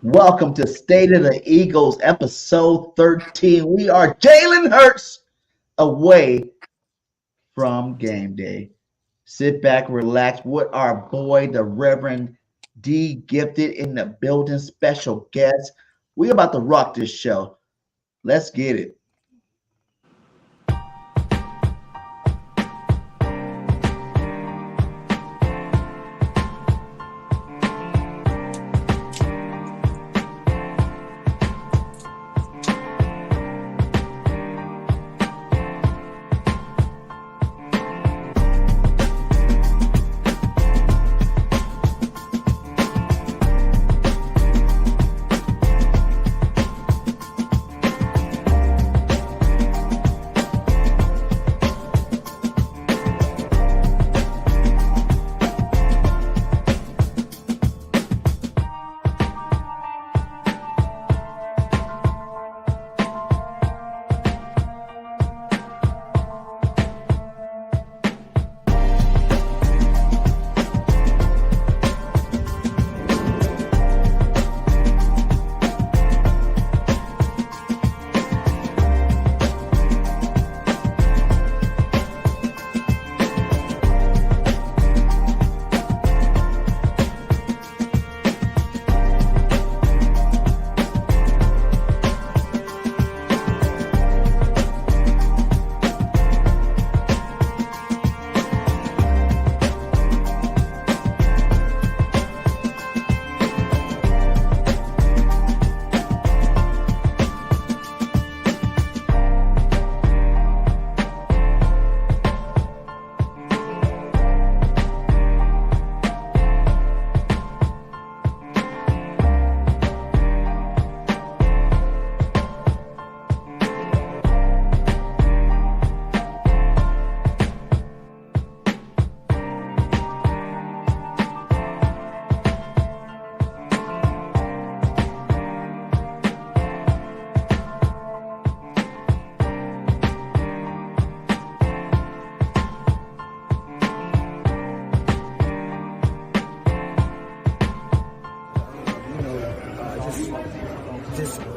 Welcome to State of the Eagles, episode 13. We are Jalen Hurts away from game day. Sit back, relax with our boy, the Reverend D Gifted in the building, special guest. We're about to rock this show. Let's get it.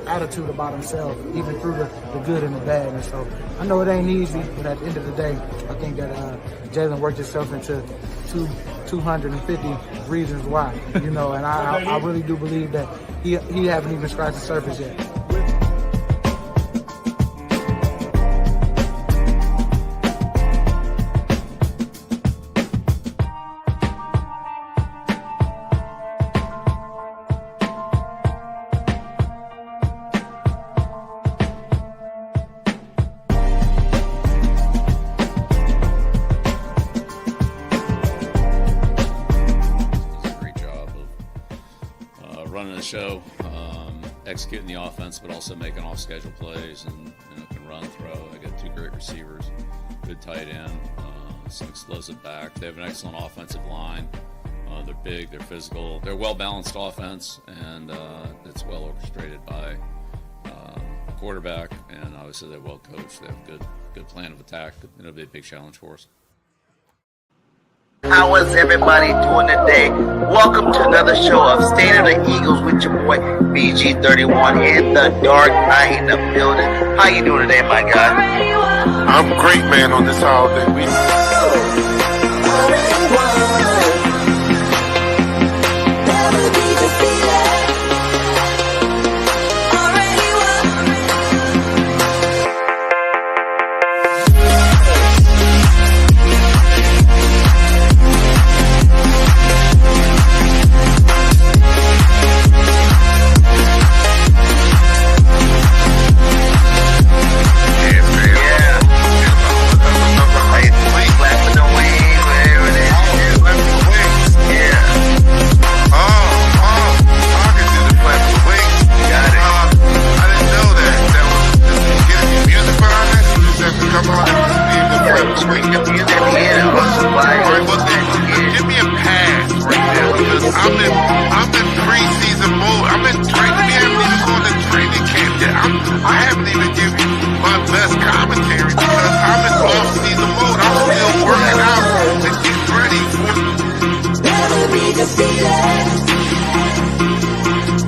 Attitude about himself, even through the good and the bad. And so I know it ain't easy, but at the end of the day, I think that Jalen worked himself into 250 reasons why, and I really do believe that he haven't even scratched the surface yet. Show, executing the offense, but also making off-schedule plays, and can run, throw. They got two great receivers, good tight end, some explosive back. They have an excellent offensive line. They're big, they're physical, they're well-balanced offense, and it's well orchestrated by a quarterback, and obviously they're well coached. They have a good plan of attack. It'll be a big challenge for us. How is everybody doing today? Welcome to another show of State of the Eagles with your boy BG31 in the dark night in the building. How you doing today, my guy? I'm great, man, on this holiday week.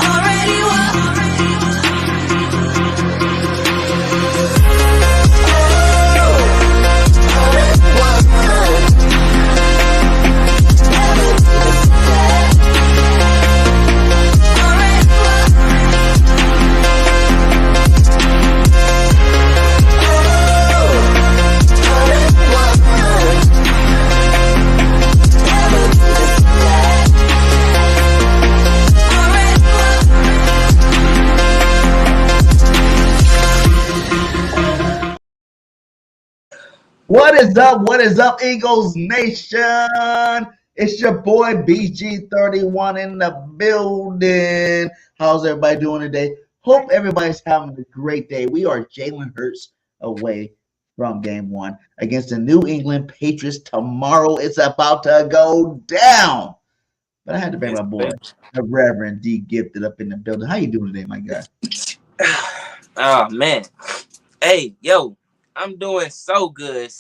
Already is up? What is up, Eagles Nation? It's your boy BG31 in the building. How's everybody doing today? Hope everybody's having a great day. We are Jalen Hurts away from game one against the New England Patriots tomorrow. It's about to go down. But I had to bring my boy, the Reverend D Gifted, up in the building. How you doing today, my guy? Oh man. Hey, yo, I'm doing so good,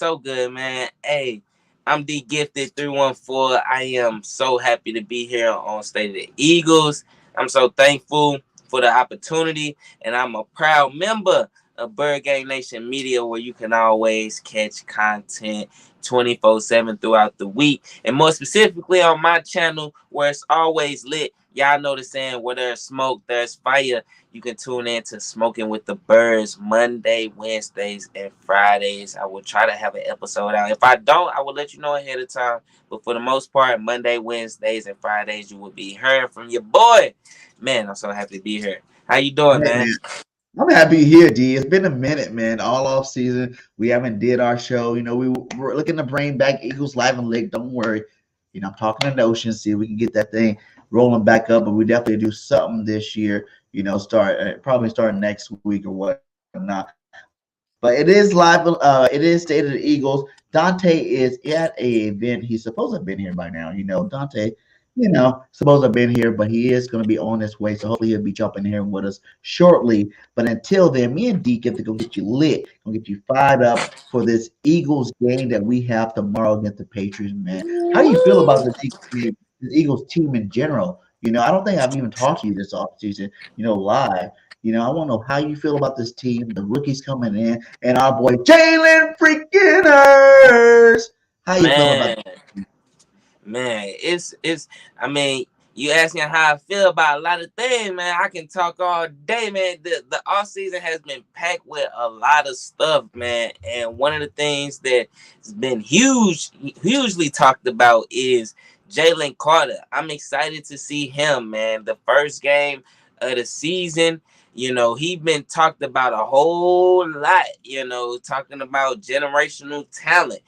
man. Hey, I'm D Gifted 314. I am so happy to be here on State of the Eagles. I'm so thankful for the opportunity, and I'm a proud member of BIRDGANG Nation Media, where you can always catch content 24/7 throughout the week, and more specifically on my channel where it's always lit. Y'all know the saying, where there's smoke, there's fire. You can tune in to Smoking with the Birds Monday, Wednesdays, and Fridays. I will try to have an episode out. If I don't, I will let you know ahead of time. But for the most part, Monday, Wednesdays, and Fridays, you will be hearing from your boy. Man, I'm so happy to be here. How you doing, man? I'm happy here, D. It's been a minute, man. All off season, we haven't did our show. You know, we were looking to bring back Eagles Live and Lick. Don't worry. You know, I'm talking to Notion, see if we can get that thing rolling back up. But we definitely do something this year. You know, probably start next week or whatnot. But it is live. It is State of the Eagles. Donta is at a event. He's supposed to have been here by now. You know, Donta, supposed to have been here, but he is going to be on his way. So hopefully he'll be jumping here with us shortly. But until then, me and D get to go get you lit, gonna get you fired up for this Eagles game that we have tomorrow against the Patriots, man. How do you feel about the Eagles team in general? You know, I don't think I've even talked to you this offseason, live. You know, I want to know how you feel about this team, the rookies coming in, and our boy Jalen freaking Hurts. How you feel about it? Man, it's I mean, you asking how I feel about a lot of things, man. I can talk all day, man. The off season has been packed with a lot of stuff, man. And one of the things that's been hugely talked about is Jalen Carter. I'm excited to see him, man. The first game of the season, he been talked about a whole lot, talking about generational talent,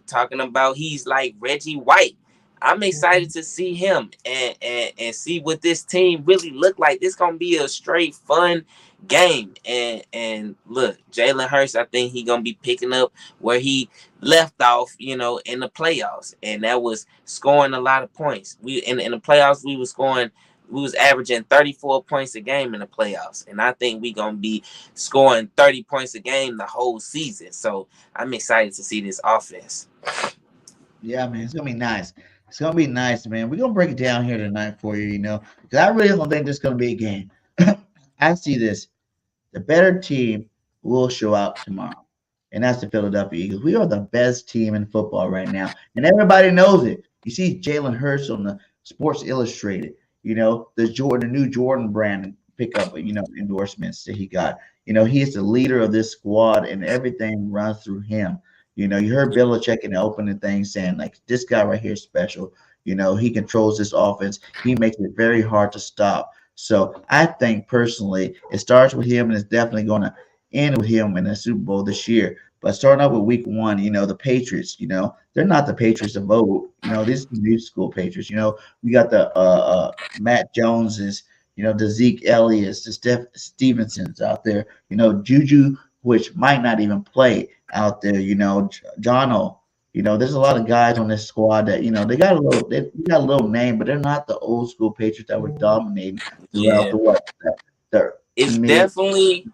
talking about he's like Reggie White. I'm excited to see him and see what this team really look like. This gonna be a straight fun game. And look, Jalen Hurts, I think he gonna be picking up where he left off, in the playoffs, and that was scoring a lot of points. We in the playoffs, we was averaging 34 points a game in the playoffs, and I think we gonna be scoring 30 points a game the whole season. So I'm excited to see this offense. Yeah, man, it's gonna be nice. It's gonna be nice, man. We're gonna break it down here tonight for you, because I really don't think this is gonna be a game. I see this. The better team will show out tomorrow, and that's the Philadelphia Eagles. We are the best team in football right now, and everybody knows it. You see Jalen Hurts on the Sports Illustrated. The new Jordan brand pickup, endorsements that he got. He is the leader of this squad, and everything runs through him. You heard Belichick in the opening thing saying, like, this guy right here is special. He controls this offense. He makes it very hard to stop. So I think personally it starts with him, and it's definitely going to end with him in the Super Bowl this year. But starting off with week one, the Patriots, they're not the Patriots of old. These are the new school Patriots. We got the Matt Joneses, the Zeke Elliott's, the Stevensons out there, Juju, which might not even play out there, Jono. There's a lot of guys on this squad that, they got a little name, but they're not the old school Patriots that were dominating throughout it's definitely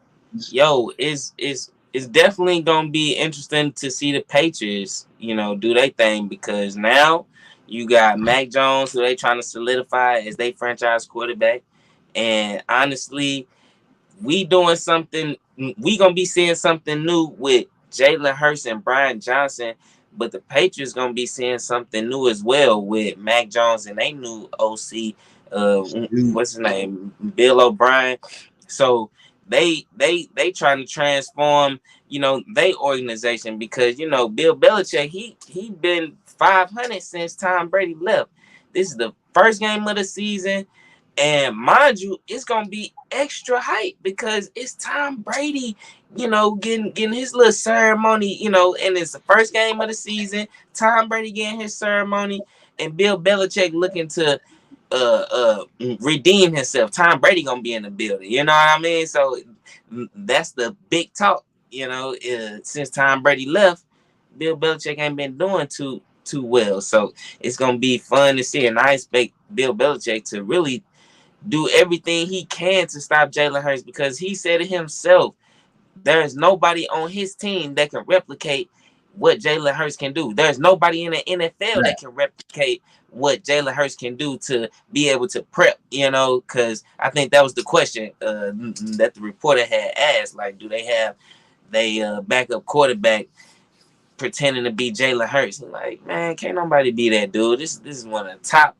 it's definitely gonna be interesting to see the Patriots, do their thing, because now you got Mac Jones, who they trying to solidify as their franchise quarterback. And honestly, we gonna be seeing something new with Jalen Hurts and Brian Johnson, but the Patriots gonna be seeing something new as well with Mac Jones and they new OC, what's his name, Bill O'Brien. So they trying to transform, they organization, because Bill Belichick, he been 500 since Tom Brady left. This is the first game of the season. And mind you, it's gonna be extra hype because it's Tom Brady, getting his little ceremony, and it's the first game of the season. Tom Brady getting his ceremony, and Bill Belichick looking to redeem himself. Tom Brady gonna be in the building, you know what I mean? So that's the big talk, since Tom Brady left, Bill Belichick ain't been doing too well. So it's gonna be fun to see, and I expect Bill Belichick to really do everything he can to stop Jalen Hurts, because he said it himself. There's nobody on his team that can replicate what Jalen Hurts can do. There's nobody in the NFL Right. that can replicate what Jalen Hurts can do to be able to prep, because I think that was the question that the reporter had asked. Like, do they have backup quarterback pretending to be Jalen Hurts? Like, man, can't nobody be that dude. This is one of the top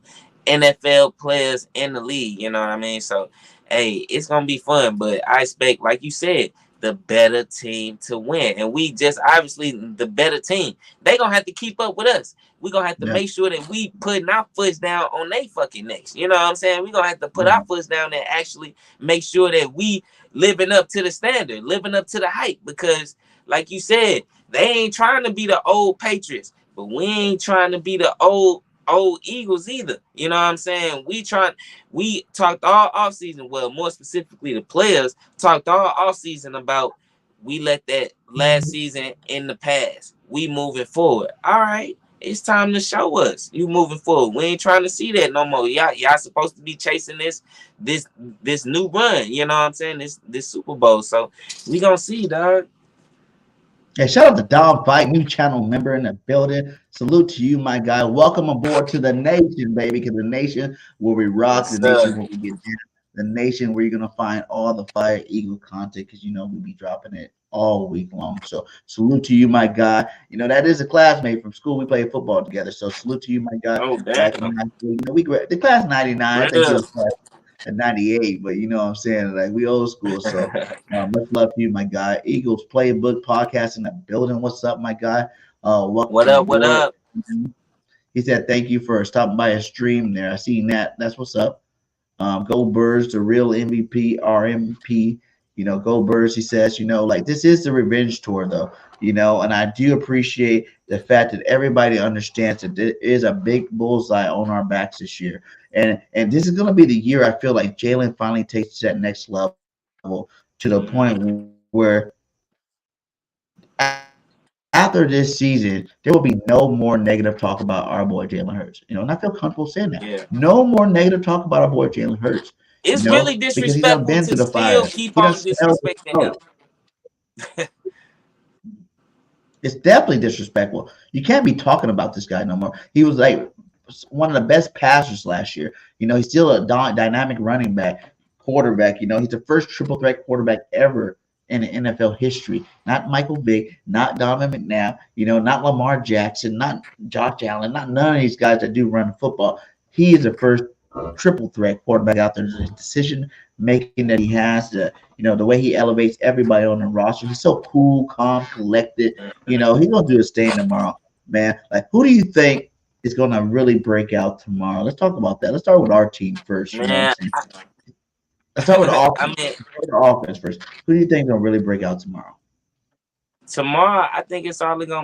NFL players in the league, you know what I mean? So, hey, it's gonna be fun, but I expect, like you said, the better team to win. And we just obviously the better team. They gonna have to keep up with us. We gonna have to Yeah. make sure that we putting our foot down on they fucking necks. You know what I'm saying? We gonna have to put our foot down and actually make sure that we living up to the standard, living up to the hype, because like you said, they ain't trying to be the old Patriots, but we ain't trying to be the old Eagles either. You know what I'm saying? We talked all offseason, well, more specifically the players talked all offseason about we let that last season in the past. We moving forward. All right. It's time to show us you moving forward. We ain't trying to see that no more. Y'all supposed to be chasing this new run. You know what I'm saying? This Super Bowl. So we gonna see, dog. Hey, shout out to Dom Fight, new channel member in the building. Salute to you, my guy. Welcome aboard to the nation, baby, because the nation where we rock, Yes, the nation sir. where we get down, the nation where you're going to find all the Fire Eagle content, because we be dropping it all week long. So salute to you, my guy. That is a classmate from school. We played football together. So salute to you, my guy. Oh, Back in damn. high school. The class 99, I think he Real. was class at 98, but you know what I'm saying? Like, we old school. So much love to you, my guy. Eagles Playbook Podcast in the building. What's up, my guy? What Welcome up? What aboard. up? He said, thank you for stopping by a stream there. I seen that. That's what's up. Go Birds, the real MVP, RMP. Go Birds, he says, like, this is the revenge tour, though, and I do appreciate the fact that everybody understands that there is a big bullseye on our backs this year. And this is going to be the year I feel like Jalen finally takes that next level to the point where after this season, there will be no more negative talk about our boy Jalen Hurts. And I feel comfortable saying that. Yeah. No more negative talk about our boy Jalen Hurts. It's really Because he's done disrespectful been to through the still fire. keep He done on smelled the disrespecting him. smoke. It's definitely disrespectful. You can't be talking about this guy no more. He was like one of the best passers last year. He's still a dynamic running back, quarterback. He's the first triple threat quarterback ever in NFL history. Not Michael Vick, not Donovan McNabb, not Lamar Jackson, not Josh Allen, not none of these guys that do run football. He is the first triple threat quarterback out there. The decision making that he has, the way he elevates everybody on the roster. He's so cool, calm, collected. He's gonna do his thing tomorrow, man. Like, who do you think is gonna really break out tomorrow? Let's talk about that. Let's start with our team first. You know what I'm Man, saying? Let's start with the I offense. mean, Let's start with the offense first. Who do you think is gonna really break out tomorrow? tomorrow I think it's gonna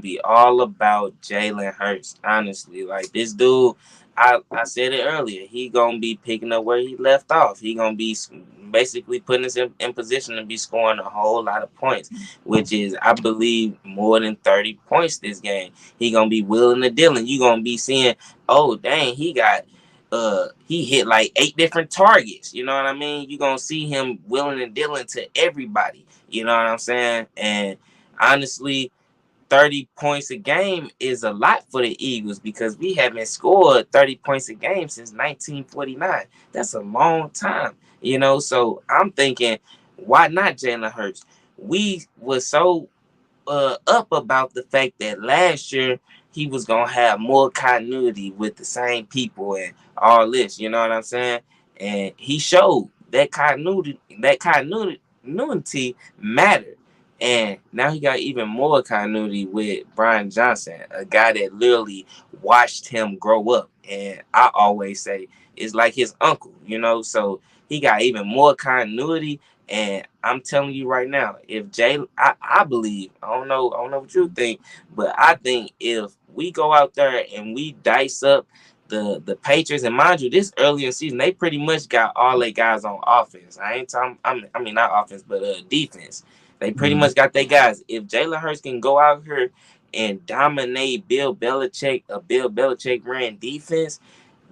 be all about Jalen Hurts. Honestly, like this dude, I said it earlier. He gonna be picking up where he left off. He gonna be basically putting us in position to be scoring a whole lot of points, which is, I believe, more than 30 points this game. He gonna be willing and dealing. You gonna be seeing, oh dang, he hit like 8 different targets. You know what I mean? You're gonna see him willing and dealing to everybody. You know what I'm saying? And honestly, 30 points a game is a lot for the Eagles, because we haven't scored 30 points a game since 1949. That's a long time, So I'm thinking, why not Jalen Hurts? We were so up about the fact that last year he was gonna have more continuity with the same people and all this. You know what I'm saying? And he showed that continuity. Continuity mattered. And now he got even more continuity with Brian Johnson, a guy that literally watched him grow up and I always say it's like his uncle, so he got even more continuity. And I'm telling you right now, if I believe, I don't know what you think, but I think if we go out there and we dice up the Patriots, and mind you, this early in the season, they pretty much got all their guys on offense. I ain't talking, I mean not offense, but defense. They pretty much got their guys. If Jalen Hurts can go out here and dominate Bill Belichick ran defense,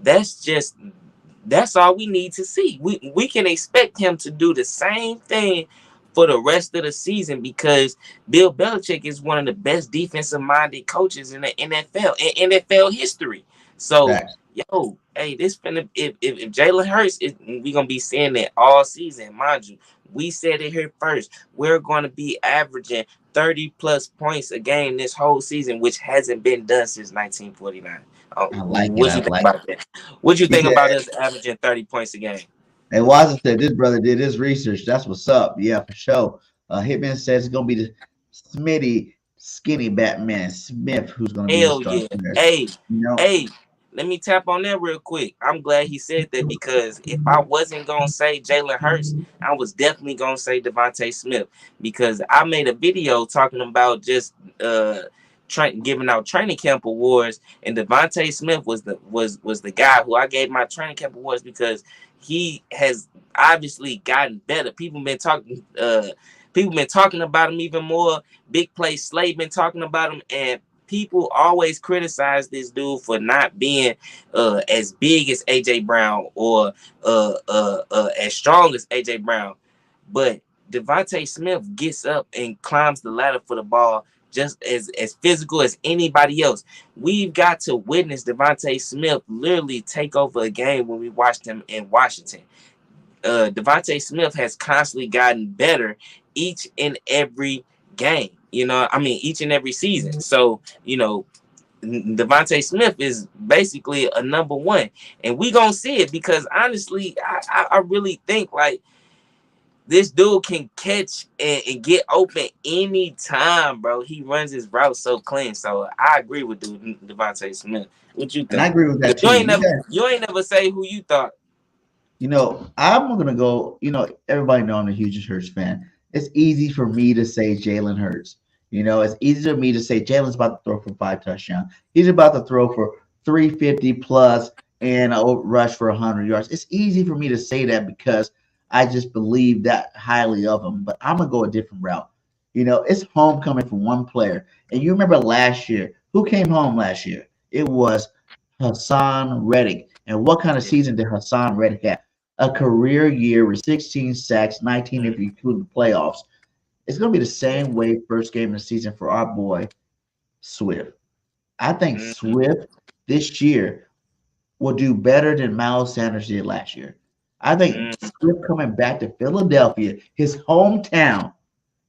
that's all we need to see. We can expect him to do the same thing for the rest of the season, because Bill Belichick is one of the best defensive-minded coaches in the NFL, in NFL history. So, hey, this finna, if Jalen Hurts, we gonna be saying that all season, mind you. We said it here first. We're going to be averaging 30-plus points a game this whole season, which hasn't been done since 1949. I like What it. you think about that? What you think about us averaging 30 points a game? And Watson said this brother did his research. That's what's up. Yeah, for sure. Hitman says it's gonna be the Smitty, skinny Batman Smith who's gonna be the Hell star yeah. player. Hey, let me tap on that real quick. I'm glad he said that, because if I wasn't gonna say Jalen Hurts, I was definitely gonna say Devontae Smith, because I made a video talking about just giving out training camp awards, and Devontae Smith was the guy who I gave my training camp awards, because he has obviously gotten better. People been talking about him even more. Big Play Slade been talking about him, and people always criticize this dude for not being as big as AJ Brown, or as strong as AJ Brown. But Devontae Smith gets up and climbs the ladder for the ball just as physical as anybody else. We've got to witness Devontae Smith literally take over a game when we watched him in Washington. Devontae Smith has constantly gotten better each and every game. Each and every season. So, Devontae Smith is basically a number one, and we gonna see it, because honestly, I really think like this dude can catch and get open anytime, bro. He runs his route so clean. So I agree with Devontae Smith. What you think? And I agree with that too. You ain't never say who you thought. I'm gonna go. Everybody know I'm a huge Hurts fan. It's easy for me to say Jalen Hurts. It's easy for me to say Jalen's about to throw for 5 touchdowns. He's about to throw for 350 plus and a rush for 100 yards. It's easy for me to say that because I just believe that highly of him. But I'm gonna go a different route. It's homecoming for one player. And you remember last year, who came home last year? It was Hassan Reddick. And what kind of season did Hassan Reddick have? A career year with 16 sacks, 19 if you include the playoffs. It's going to be the same way first game of the season for our boy Swift. I think Swift this year will do better than Miles Sanders did last year. I think Swift coming back to Philadelphia, his hometown,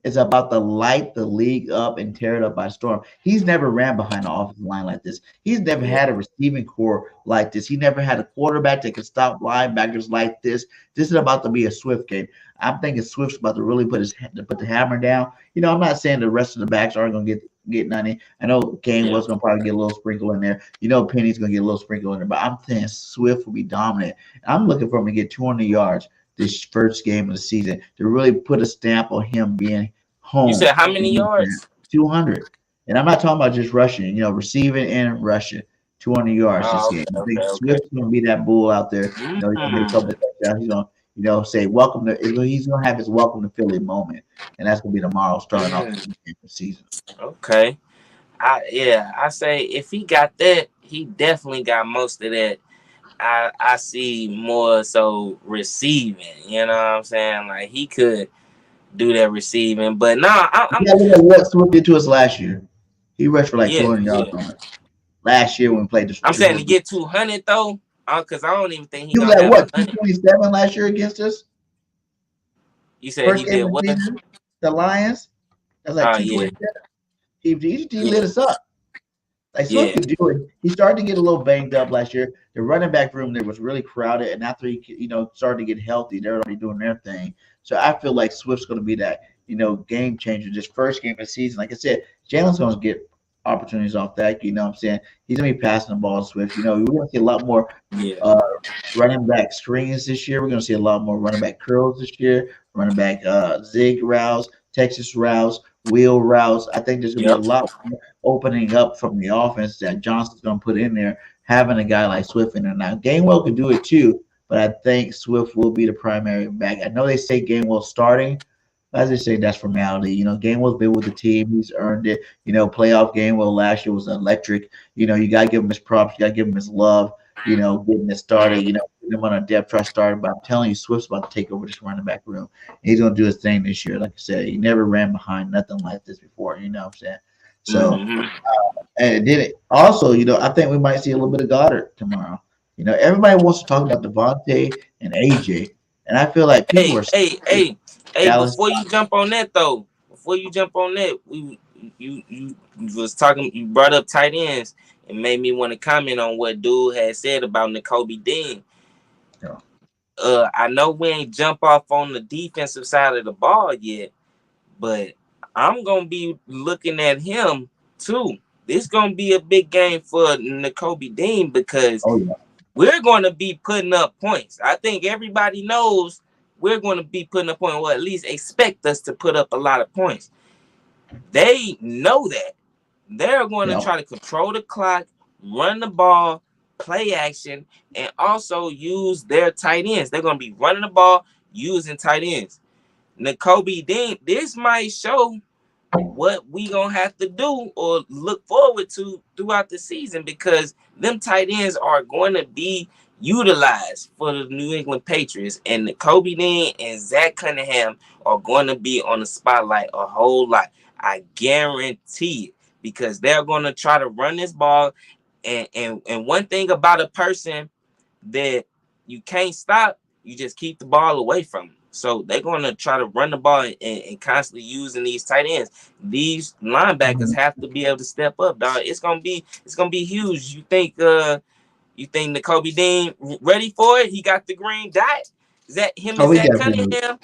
is about to light the league up and tear it up by storm. He's never ran behind the offensive line like this. He's never had a receiving core like this. He never had a quarterback that could stop linebackers like this. This is about to be a Swift game. I'm thinking Swift's about to really put the hammer down. I'm not saying the rest of the backs aren't going to get none. I know Gainwell's going to probably get a little sprinkle in there. Penny's going to get a little sprinkle in there. But I'm saying Swift will be dominant. I'm looking for him to get 200 yards this first game of the season to really put a stamp on him being home. You said how many yards? 200. And I'm not talking about just rushing, receiving and rushing. 200 yards this game. I think Swift's going to be that bull out there. He's going to get a couple of touchdowns. He's going to, say welcome to. He's going to have his welcome to Philly moment, and that's going to be tomorrow, starting off the season. Okay, I say if he got that, he definitely got most of that. I see more so receiving. You know what I'm saying? Like he could do that receiving, but I'm what Swift did to us last year. He rushed for like 200 yards on us last year when we played the. I'm saying to get 200 though, because I don't even think he was at what 227 last year against us. You said he did what? The Lions. That's like 227. He lit us up. Like Swift could do it. He started to get a little banged up last year. The running back room there was really crowded, and after he started to get healthy, they're already doing their thing. So I feel like Swift's going to be that game changer. This first game of the season, like I said, Jalen's going to get opportunities off that. You know what I'm saying? He's going to be passing the ball to Swift. You know, we're going to see a lot more Yeah. running back screens this year. We're going to see a lot more running back curls this year, running back zig routes, Texas routes, wheel routes. I think there's going to be a Yep. lot more opening up from the offense that Johnson's going to put in there, having a guy like Swift in there. Now, Gainwell can do it too, but I think Swift will be the primary back. I know they say Gainwell starting. As I say, that's formality. You know, Gainwell's been with the team. He's earned it. You know, playoff Gainwell last year was electric. You know, you got to give him his props. You got to give him his love. You know, getting it started. You know, putting him on a depth chart started. But I'm telling you, Swift's about to take over this running back room. He's going to do his thing this year. Like I said, he never ran behind nothing like this before. You know what I'm saying? So, and then also, you know, I think we might see a little bit of Goddard tomorrow. You know, everybody wants to talk about Devontae and AJ. And I feel like people are Hey, Dallas. before you jump on that though, you was talking, you brought up tight ends and made me want to comment on what dude had said about Nakobe Dean. Yeah. I know we ain't jump off on the defensive side of the ball yet, but I'm gonna be looking at him too. This gonna be a big game for Nakobe Dean because we're gonna be putting up points. I think everybody knows we're gonna be putting up points, or at least expect us to put up a lot of points. They know that. They're going to try to control the clock, run the ball, play action, and also use their tight ends. They're going to be running the ball, using tight ends. Nakobe Dean, this might show what we going to have to do or look forward to throughout the season because them tight ends are going to be utilized for the New England Patriots. And Nakobe Dean and Zach Cunningham are going to be on the spotlight a whole lot. I guarantee it. Because they're going to try to run this ball. And one thing about a person that you can't stop, you just keep the ball away from them. So they're going to try to run the ball and constantly using these tight ends. These linebackers have to be able to step up, dog. It's gonna be huge. You think Nakobe Dean ready for it? He got the green dot. Is that him and Zach Cunningham?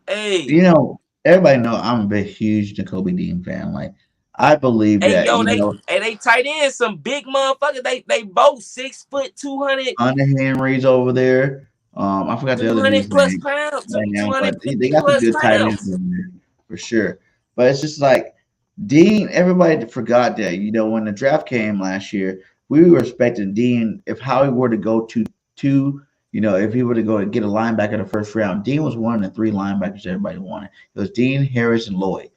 Hey, you know, everybody know I'm a big, huge Nakobe Dean fan. Like, I believe that they tight ends, some big motherfuckers. They both 6 foot 200. Hunter Henry's over there. I forgot the other dude's name right now, but they got some good tight ends over there for sure. But it's just like Dean. Everybody forgot that when the draft came last year, we were expecting Dean. If Howie were to go to two, if he were to go to get a linebacker in the first round, Dean was one of the three linebackers everybody wanted. It was Dean, Harris, and Lloyd.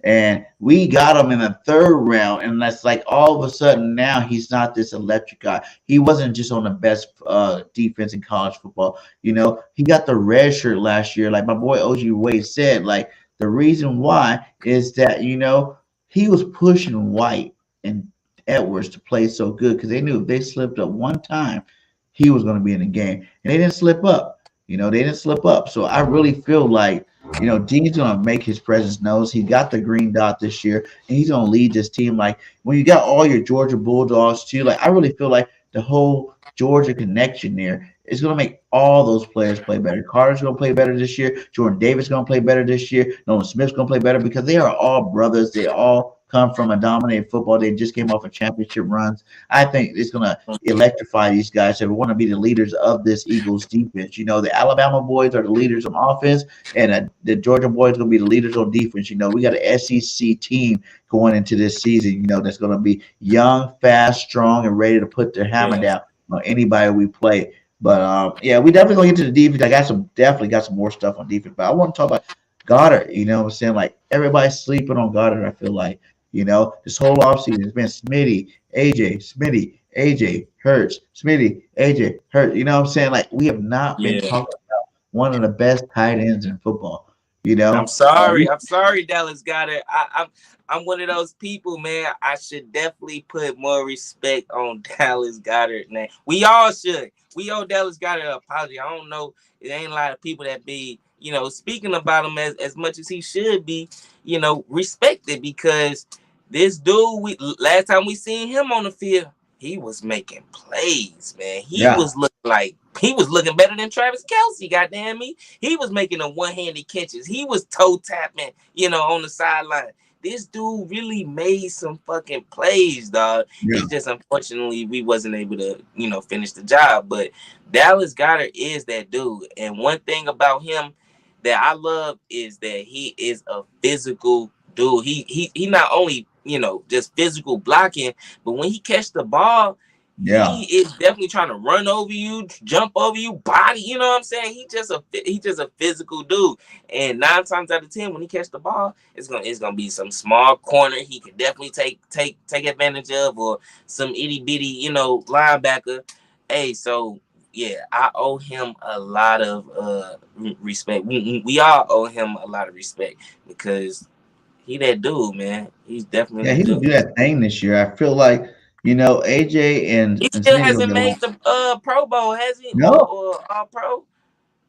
And we got him in the third round, and that's like all of a sudden now he's not this electric guy. He wasn't just on the best defense in college football. He got the red shirt last year. Like my boy OG Wade said, like the reason why is that he was pushing White and Edwards to play so good because they knew if they slipped up one time, he was going to be in the game, and they didn't slip up. They didn't slip up. So I really feel like Dean's going to make his presence known. He got the green dot this year, and he's going to lead this team. Like, when you got all your Georgia Bulldogs, too, like, I really feel like the whole Georgia connection there is going to make all those players play better. Carter's going to play better this year. Jordan Davis going to play better this year. Nolan Smith's going to play better because they are all brothers. They all come from a dominated football. They just came off of championship runs. I think it's going to electrify these guys that want to be the leaders of this Eagles defense. The Alabama boys are the leaders on offense, and the Georgia boys are going to be the leaders on defense. We got an SEC team going into this season, that's going to be young, fast, strong, and ready to put their hammer down on anybody we play. But, we definitely going to get to the defense. I definitely got some more stuff on defense. But I want to talk about Goddard, what I'm saying? Like, everybody's sleeping on Goddard, I feel like. This whole offseason has been Smitty, AJ, Hurts, Smitty, AJ, Hurts. You know what I'm saying? Like, we have not been talking about one of the best tight ends in football. I'm sorry, Dallas Goddard. I'm one of those people, man. I should definitely put more respect on Dallas Goddard, man. We all should. We owe Dallas Goddard an apology. I don't know. It ain't a lot of people that be, speaking about him as much as he should be, respected because this dude, last time we seen him on the field, he was making plays, man. He was looking better than Travis Kelce, goddamn me. He was making them one-handed catches. He was toe tapping, on the sideline. this dude really made some fucking plays, dog. Yeah. It's just unfortunately we wasn't able to, finish the job. But Dallas Goedert is that dude. And one thing about him that I love is that he is a physical dude. He not only, just physical blocking, but when he catch the ball, Yeah. he is definitely trying to run over you, jump over you, body. You know what I'm saying? He just a physical dude. And 9 times out of 10, when he catch the ball, it's gonna be some small corner he could definitely take advantage of, or some itty bitty, linebacker. Hey, so yeah, I owe him a lot of respect. We all owe him a lot of respect because he that dude, man. He's definitely Yeah, the he gonna dude. do that thing this year. I feel like, AJ He and still Snead gonna hasn't get along. made the Pro Bowl, has he? No, Or All Pro?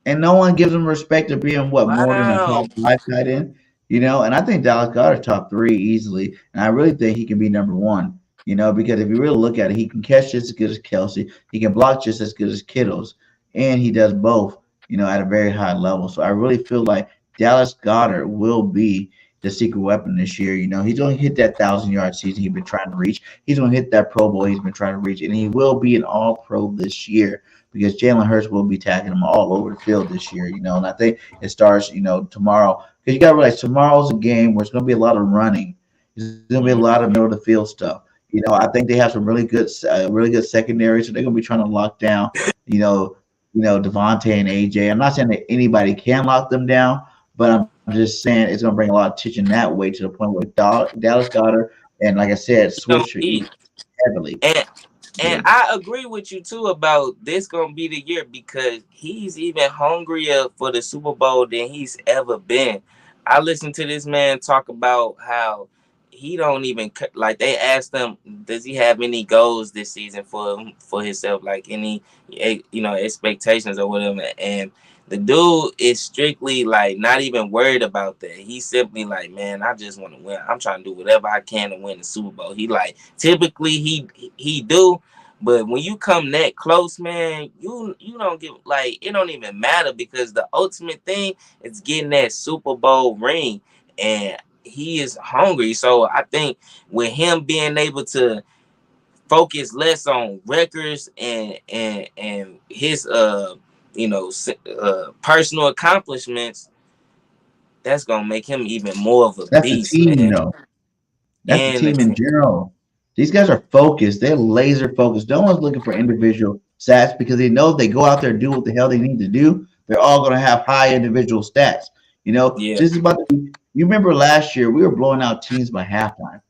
and no one gives him respect of being what more than a Wow. top 5 tight end, And I think Dallas Goedert top 3 easily, and I really think he can be number 1, because if you really look at it, he can catch just as good as Kelsey, he can block just as good as Kittles, and he does both, at a very high level. So I really feel like Dallas Goedert will be the secret weapon this year. He's going to hit that 1,000-yard season he's been trying to reach. He's going to hit that Pro Bowl he's been trying to reach, and he will be an All-Pro this year because Jalen Hurts will be tagging him all over the field this year, And I think it starts, tomorrow, because you got to realize tomorrow's a game where it's going to be a lot of running. There's going to be a lot of middle of the field stuff. I think they have some really good secondary, so they're going to be trying to lock down, Devontae and AJ. I'm not saying that anybody can lock them down, but I'm just saying it's going to bring a lot of attention that way to the point where Dallas Goedert and, like I said, He gonna Swift should eat. eat heavily. And I agree with you too about this gonna be the year because he's even hungrier for the Super Bowl than he's ever been. I listened to this man talk about how he don't even like. They asked him, does he have any goals this season for himself, like any expectations or whatever? And the dude is strictly like not even worried about that. He's simply like, man, I just want to win. I'm trying to do whatever I can to win the Super Bowl. He like typically he do, but when you come that close, man, you don't give like it don't even matter because the ultimate thing is getting that Super Bowl ring, and he is hungry. So I think with him being able to focus less on records and his personal accomplishments, that's gonna make him even more of a That's the beast, team, man. though. That's the And team in general. These guys are focused. They're laser focused. No one's looking for individual stats because they know if they go out there and do what the hell they need to do, they're all going to have high individual stats. yeah, This is about to be, you remember last year, we were blowing out teams by halftime.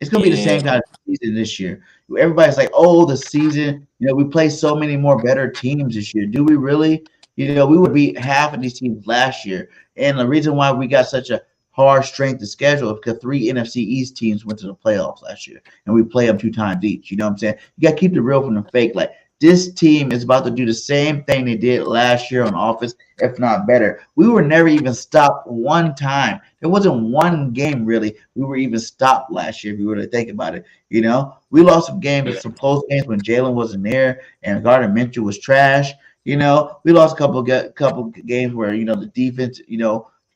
It's going to be the yeah, same kind of season this year. Everybody's like, oh, the season, we play so many more better teams this year. Do we really? We would beat half of these teams last year. And the reason why we got such a hard strength of schedule is because 3 NFC East teams went to the playoffs last year, and we play them 2 times each. You know what I'm saying? You got to keep the real from the fake. Like, this team is about to do the same thing they did last year on offense, if not better. We were never even stopped one time. There wasn't one game, really, we were even stopped last year, if you were to think about it. We lost some games, some close games when Jalen wasn't there and Gardner Minshew was trash. We lost a couple games where, the defense,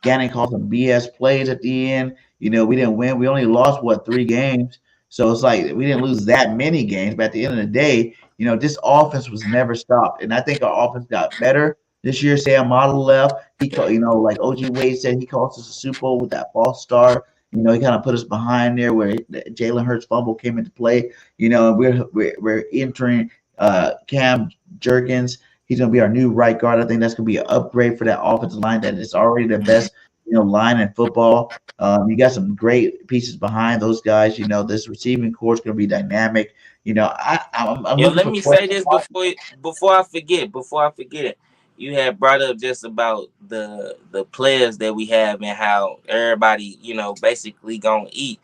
Gannon called some BS plays at the end. We didn't win. We only lost, 3 games. So it's like we didn't lose that many games. But at the end of the day, this offense was never stopped. And I think our offense got better this year. Sam Model left. He called, like OG Wade said, he cost us a Super Bowl with that false start. He kind of put us behind there where Jalen Hurts fumble came into play. And we're entering Cam Jerkins. He's going to be our new right guard. I think that's going to be an upgrade for that offensive line that is already the best, line in football. You got some great pieces behind those guys. This receiving core is going to be dynamic. I'm yo, looking let for me say questions. this before I forget. You had brought up just about the players that we have and how everybody, basically gonna eat.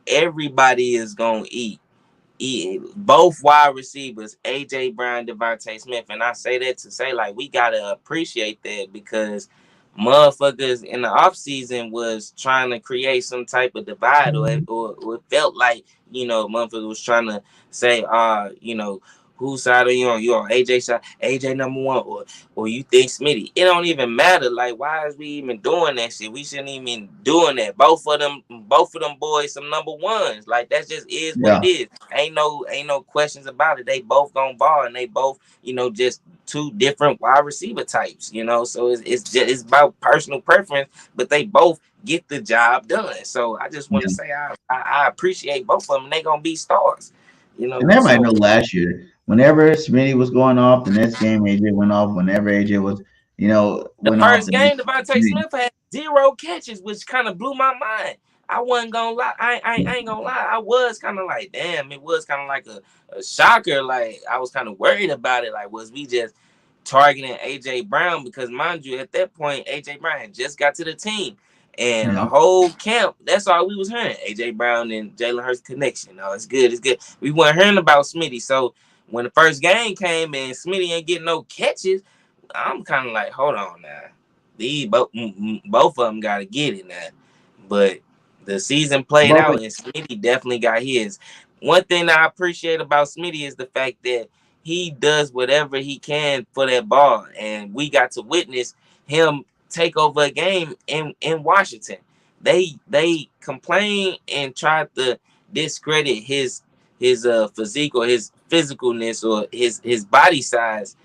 Everybody is gonna eat. Both wide receivers, AJ Brown, Devontae Smith, and I say that to say like we gotta appreciate that because motherfuckers in the offseason was trying to create some type of divide or it felt like motherfuckers was trying to say Whose side are you on? You on AJ side? AJ number one, or you think Smitty? It don't even matter. Like, why is we even doing that shit? We shouldn't even doing that. Both of them boys, some number ones. Like, that just is what it Yeah. is. Ain't no questions about it. They both gonna ball, and they both, just two different wide receiver types. So it's about personal preference, but they both get the job done. So I just want to say I appreciate both of them. They gonna be stars. And everybody So know last year, whenever Smitty was going off, the next game AJ went off. Whenever AJ was, the went off, first the next game, Devontae Smitty. Smith had 0 catches, which kind of blew my mind. I wasn't gonna lie. I ain't gonna lie. I was kind of like, damn, it was kind of like a shocker. Like, I was kind of worried about it. Like, was we just targeting AJ Brown? Because mind you, at that point, AJ Brown had just got to the team. And the Yeah. whole camp, that's all we was hearing. AJ Brown and Jalen Hurts connection. Oh, it's good, it's good. We weren't hearing about Smitty. So when the first game came and Smitty ain't getting no catches, I'm kind of like, hold on now. These both of them got to get it now. But the season played But out, and Smitty definitely got his. One thing that I appreciate about Smitty is the fact that he does whatever he can for that ball, and we got to witness him take over a game in Washington. They complain and try to discredit his physique or his physicalness or his body size,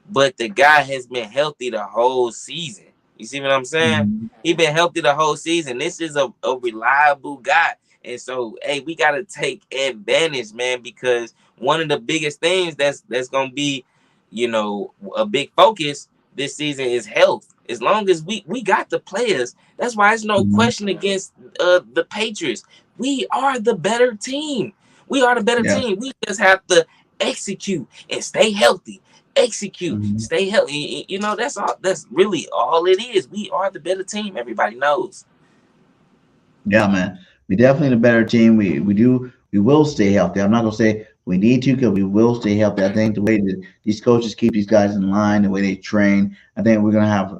but the guy has been healthy the whole season. You see what I'm saying? Mhm. He been healthy the whole season. This is a reliable guy. And so, hey, we got to take advantage, man, because one of the biggest things that's going to be, a big focus this season is health. As long as we got the players, that's why it's no Mhm. question against the Patriots. We are the better team. We are the better Yeah. team. We just have to execute and stay healthy. Execute, Mhm. stay healthy. That's all. That's really all it is. We are the better team. Everybody knows. Yeah, man. We definitely the better team. We will stay healthy. I'm not gonna say we need to because we will stay healthy. I think the way that these coaches keep these guys in line, the way they train, I think we're gonna have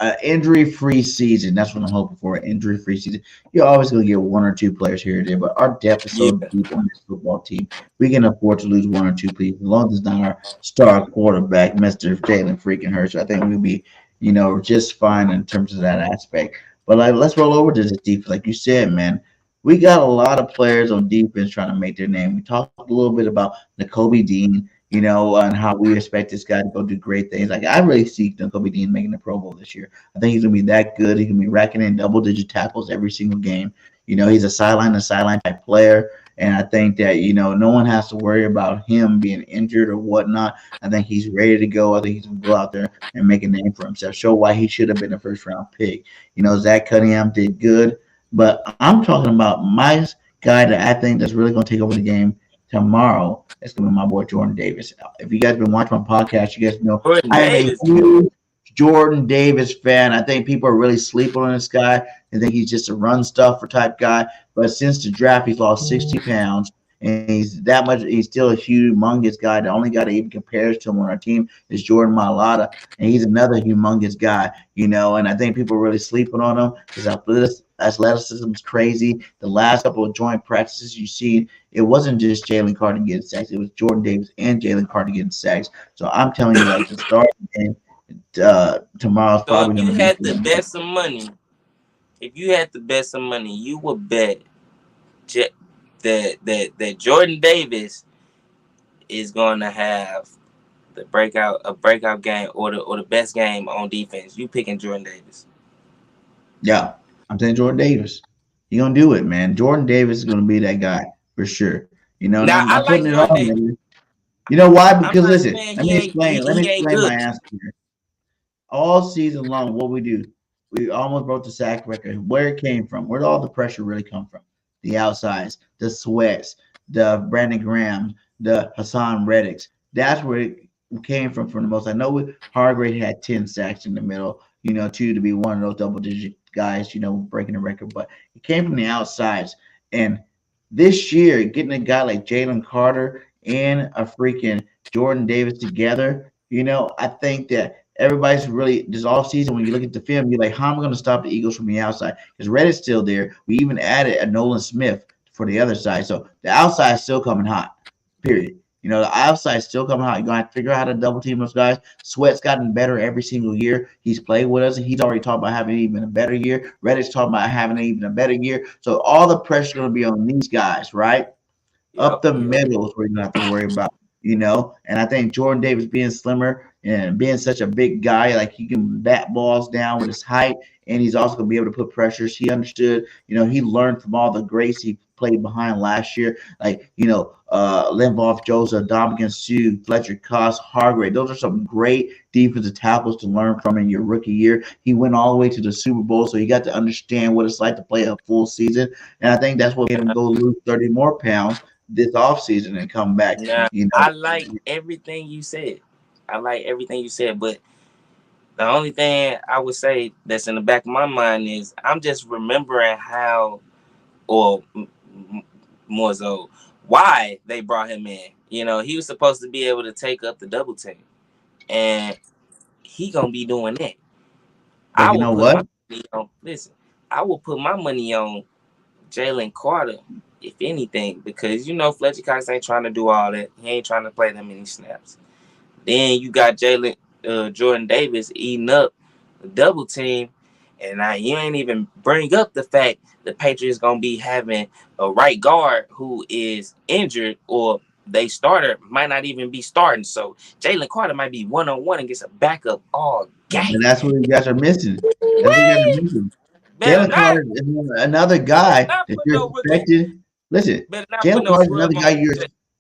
an injury-free season. That's what I'm hoping for. An injury-free season. You're always gonna get one or two players here or there, but our depth is Yeah, so deep on this football team. We can afford to lose one or two players as long as it's not our star quarterback, Mr. Jalen freaking Hurts. I think we'll be, just fine in terms of that aspect. But let's roll over to this defense. Like you said, man, we got a lot of players on defense trying to make their name. We talked a little bit about Nakobe Dean, and how we expect this guy to go do great things. Like I really see Nakobe Dean making the Pro Bowl this year. I think he's gonna be that good. He's gonna be racking in double-digit tackles every single game. He's a sideline to sideline type player. And I think that, no one has to worry about him being injured or whatnot. I think he's ready to go. I think he's going to go out there and make a name for himself, show why he should have been a first round pick. Zach Cunningham did good, but I'm talking about my guy that I think that's really going to take over the game tomorrow. It's going to be my boy Jordan Davis. If you guys been watching my podcast, you guys know Jordan I am a Davis. huge Jordan Davis fan. I think people are really sleeping on this guy. They think he's just a run stuffer type guy. But since the draft, he's lost 60 pounds. And he's that much. He's still a humongous guy. The only guy that even compares to him on our team is Jordan Mailata, and he's another humongous guy. And I think people are really sleeping on him. His athleticism is crazy. The last couple of joint practices you see, it wasn't just Jalen Carter getting sacks. It was Jordan Davis and Jalen Carter getting sacks. So I'm telling you, like the start of the game tomorrow's So if probably going you to be had to bet some money, you would bet that Jordan Davis is going to have a breakout game or the best game on defense. You picking Jordan Davis? Yeah, I'm saying Jordan Davis. He's gonna do it, man. Jordan Davis is gonna be that guy for sure. And Now I'm I putting like it Jordan on, Davis. man. You know why? I'm Because not listen, saying let me explain. Let me he ain't explain my good. answer here. All season long, what we do, we almost broke the sack record. Where it came from? Where did all the pressure really come from? The outsides, the Sweats, the Brandon Graham, the Hassan Reddicks. That's where it came from the most. I know Hargrave had 10 sacks in the middle, two to be one of those double-digit guys, breaking the record. But it came from the outsides. And this year, getting a guy like Jalen Carter and a freaking Jordan Davis together, I think that everybody's really this off season. When you look at the film, you're like, how am I going to stop the Eagles from the outside? Because Reddit's still there. We even added a Nolan Smith for the other side, so the outside is still coming hot. Period. You know, the outside's still coming out. You're going to have to figure out how to double team those guys. Sweat's gotten better every single year. He's played with us, and he's already talked about having even a better year. Reddick's talking about having even a better year. So all the pressure is going to be on these guys, right? Up the middle is where you're going to have to worry about, you know. And I think Jordan Davis being slimmer and being such a big guy, like he can bat balls down with his height, and he's also going to be able to put pressures. He understood, you know, he learned from all the greats he played behind last year, like, you know, Linval Joseph, Dominican Sue, Fletcher Cox, Hargrave. Those are some great defensive tackles to learn from in your rookie year. He went all the way to the Super Bowl, so you got to understand what it's like to play a full season. And I think that's what made him go lose 30 more pounds this offseason and come back. Now, you know, I like everything you said. But the only thing I would say that's in the back of my mind is I'm just remembering how, or more so, why they brought him in. You know, he was supposed to be able to take up the double team, and he gonna be doing that. but you know what? I will put my money on Jalen Carter, if anything, because you know Fletcher Cox ain't trying to do all that. He ain't trying to play that many snaps. Then you got Jordan Davis eating up the double team, and now you ain't even bring up the fact the Patriots gonna be having a right guard who is injured, or they starter might not even be starting. So Jalen Carter might be one-on-one and gets a backup all game. And that's what you guys are missing. That's what you guys are missing. Jalen Carter is another guy that you're expecting. Listen, Jalen Carter is another guy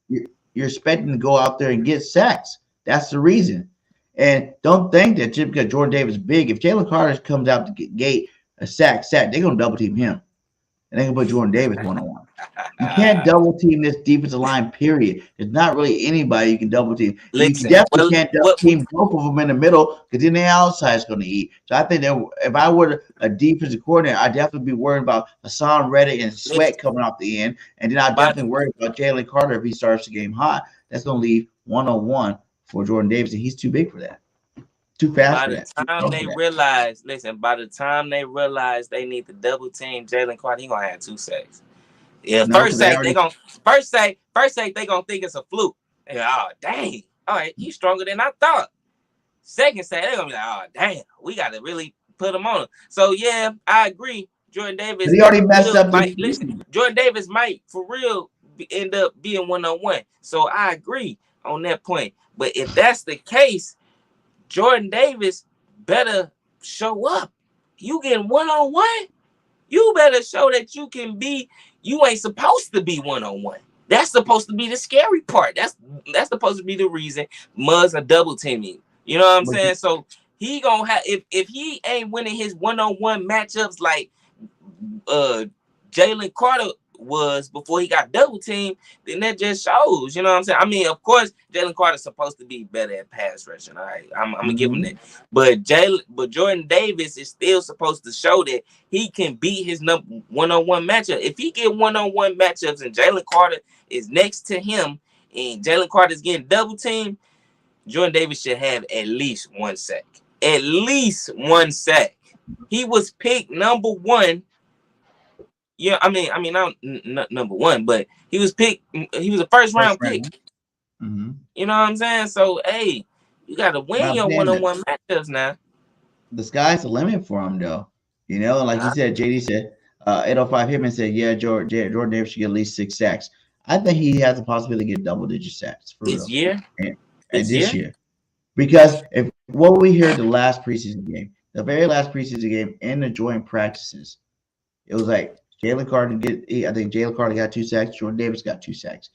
you're expecting to go out there and get sacks. That's the reason. And don't think that just because Jordan Davis is big, if Jalen Carter comes out to gate a sack, they're going to double team him. And they're going to put Jordan Davis one-on-one. You can't double team this defensive line, period. There's not really anybody you can double team. You definitely can't double team both of them in the middle, because then the outside is going to eat. So I think that if I were a defensive coordinator, I'd definitely be worried about Hassan Reddick and Sweat coming off the end. And then I'd definitely worry about Jalen Carter if he starts the game hot. That's going to leave 1-on-1 for Jordan Davis, and he's too big for that. Too fast for that. By the time they realize they need to double team Jalen Carter, he gonna have 2 sacks. Yeah, first sack they gonna think it's a fluke. They go, oh dang, all right, he's stronger than I thought. Second sack, they're gonna be like, oh damn, we gotta really put him on him. So yeah, I agree. Jordan Davis, but he already messed up. Jordan Davis might for real end up being 1-on-1. So I agree on that point. But if that's the case, Jordan Davis better show up. You getting 1-on-1, you better show that you can be. You ain't supposed to be 1-on-1. That's supposed to be the scary part. That's supposed to be the reason Muzz are double teaming. You know what I'm saying? So he gonna have, if he ain't winning his 1-on-1 matchups like Jalen Carter was before he got double teamed, then that just shows, you know what I'm saying? I mean, of course, Jalen Carter's supposed to be better at pass rushing. All right, I'm gonna give him that. But Jordan Davis is still supposed to show that he can beat his 1-on-1 matchup. If he get 1-on-1 matchups and Jalen Carter is next to him and Jalen Carter is getting double teamed, Jordan Davis should have at least 1 sack. At least 1 sack. He was picked number 1. Yeah, I mean, not number 1, but he was picked. He was a first round pick. Mm-hmm. You know what I'm saying? So, hey, you got to win your 1-on-1 matchups now. The sky's the limit for him, though. You know, like you said, JD said, 805 Hitman said, yeah, Jordan Davis should get at least 6 sacks. I think he has the possibility to get double-digit sacks for this year. And this year, because if what we heard the last preseason game, the very last preseason game in the joint practices, it was like Jalen Carter I think Jalen Carter got 2 sacks. Jordan Davis got 2 sacks.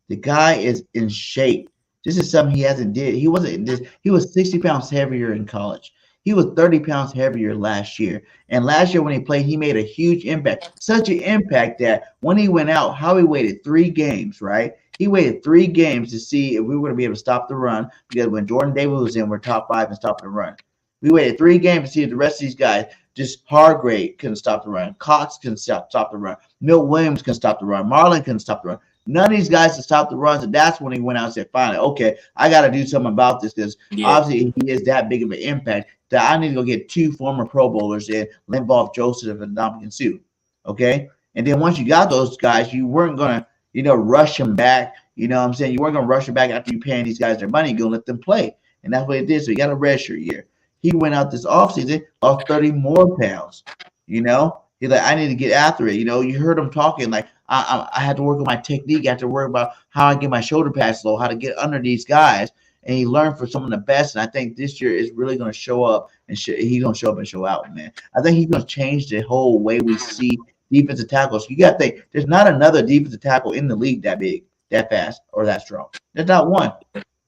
The guy is in shape. This is something he hasn't did. He was 60 pounds heavier in college. He was 30 pounds heavier last year. And last year when he played, he made a huge impact. Such an impact that when he went out, Howie waited 3 games, right? He waited 3 games to see if we were going to be able to stop the run, because when Jordan Davis was in, we're top 5 and stopping the run. We waited 3 games to see if the rest of these guys, just Hargrave couldn't stop the run. Cox couldn't stop the run. Milt Williams couldn't stop the run. Marlon couldn't stop the run. None of these guys could stop the runs, and that's when he went out and said, finally, okay, I got to do something about this, because obviously he is that big of an impact that I need to go get 2 former Pro Bowlers in, Linval Joseph and Dominican Sue, okay? And then once you got those guys, you weren't going to, rush him back, You know what I'm saying? You weren't going to rush it back after you paying these guys their money. You're going to let them play. And that's what he did. So he got a redshirt year. He went out this offseason, lost 30 more pounds. You know? He's like, I need to get after it. You know, you heard him talking like, I had to work on my technique. I had to work about how I get my shoulder pads low, how to get under these guys. And he learned from some of the best. And I think this year is really going to show up and he's going to show up and show out, man. I think he's going to change the whole way we see defensive tackles. You got to think there's not another defensive tackle in the league that big, that fast, or that strong. There's not one.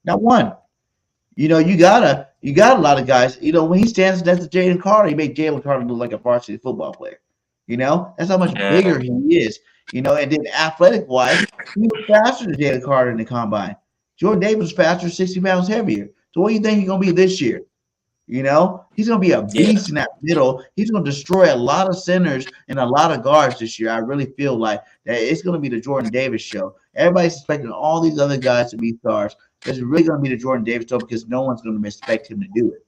Not one. You know, you got a lot of guys. You know, when he stands next to Jalen Carter, he made Jalen Carter look like a varsity football player. You know, that's how much bigger he is. You know, and then athletic wise, he was faster than Jalen Carter in the combine. Jordan Davis was faster, 60 pounds heavier. So what do you think he's gonna be this year? You know, he's gonna be a beast in that middle. He's gonna destroy a lot of centers and a lot of guards this year. I really feel like that it's gonna be the Jordan Davis show. Everybody's expecting all these other guys to be stars. It's really gonna be the Jordan Davis show because no one's gonna expect him to do it.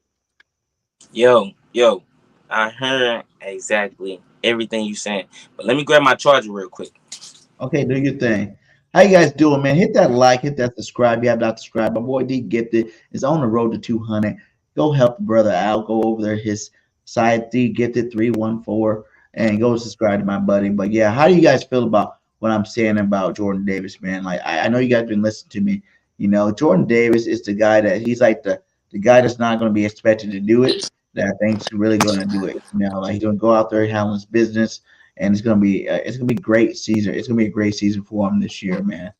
Yo, I heard exactly everything you saying. But let me grab my charger real quick. Okay, do your thing. How you guys doing, man? Hit that like, hit that subscribe. If you have not subscribed, my boy D Gifted is on the road to 200. Go help the brother out. Go over there, his side D Gifted 314, and go subscribe to my buddy. But yeah, how do you guys feel about what I'm saying about Jordan Davis, man? Like I know you guys been listening to me. You know, Jordan Davis is the guy that he's like the guy that's not going to be expected to do it. That I think's really going to do it. You know, like he's going to go out there handle his business, and it's going to be great season. It's going to be a great season for him this year, man.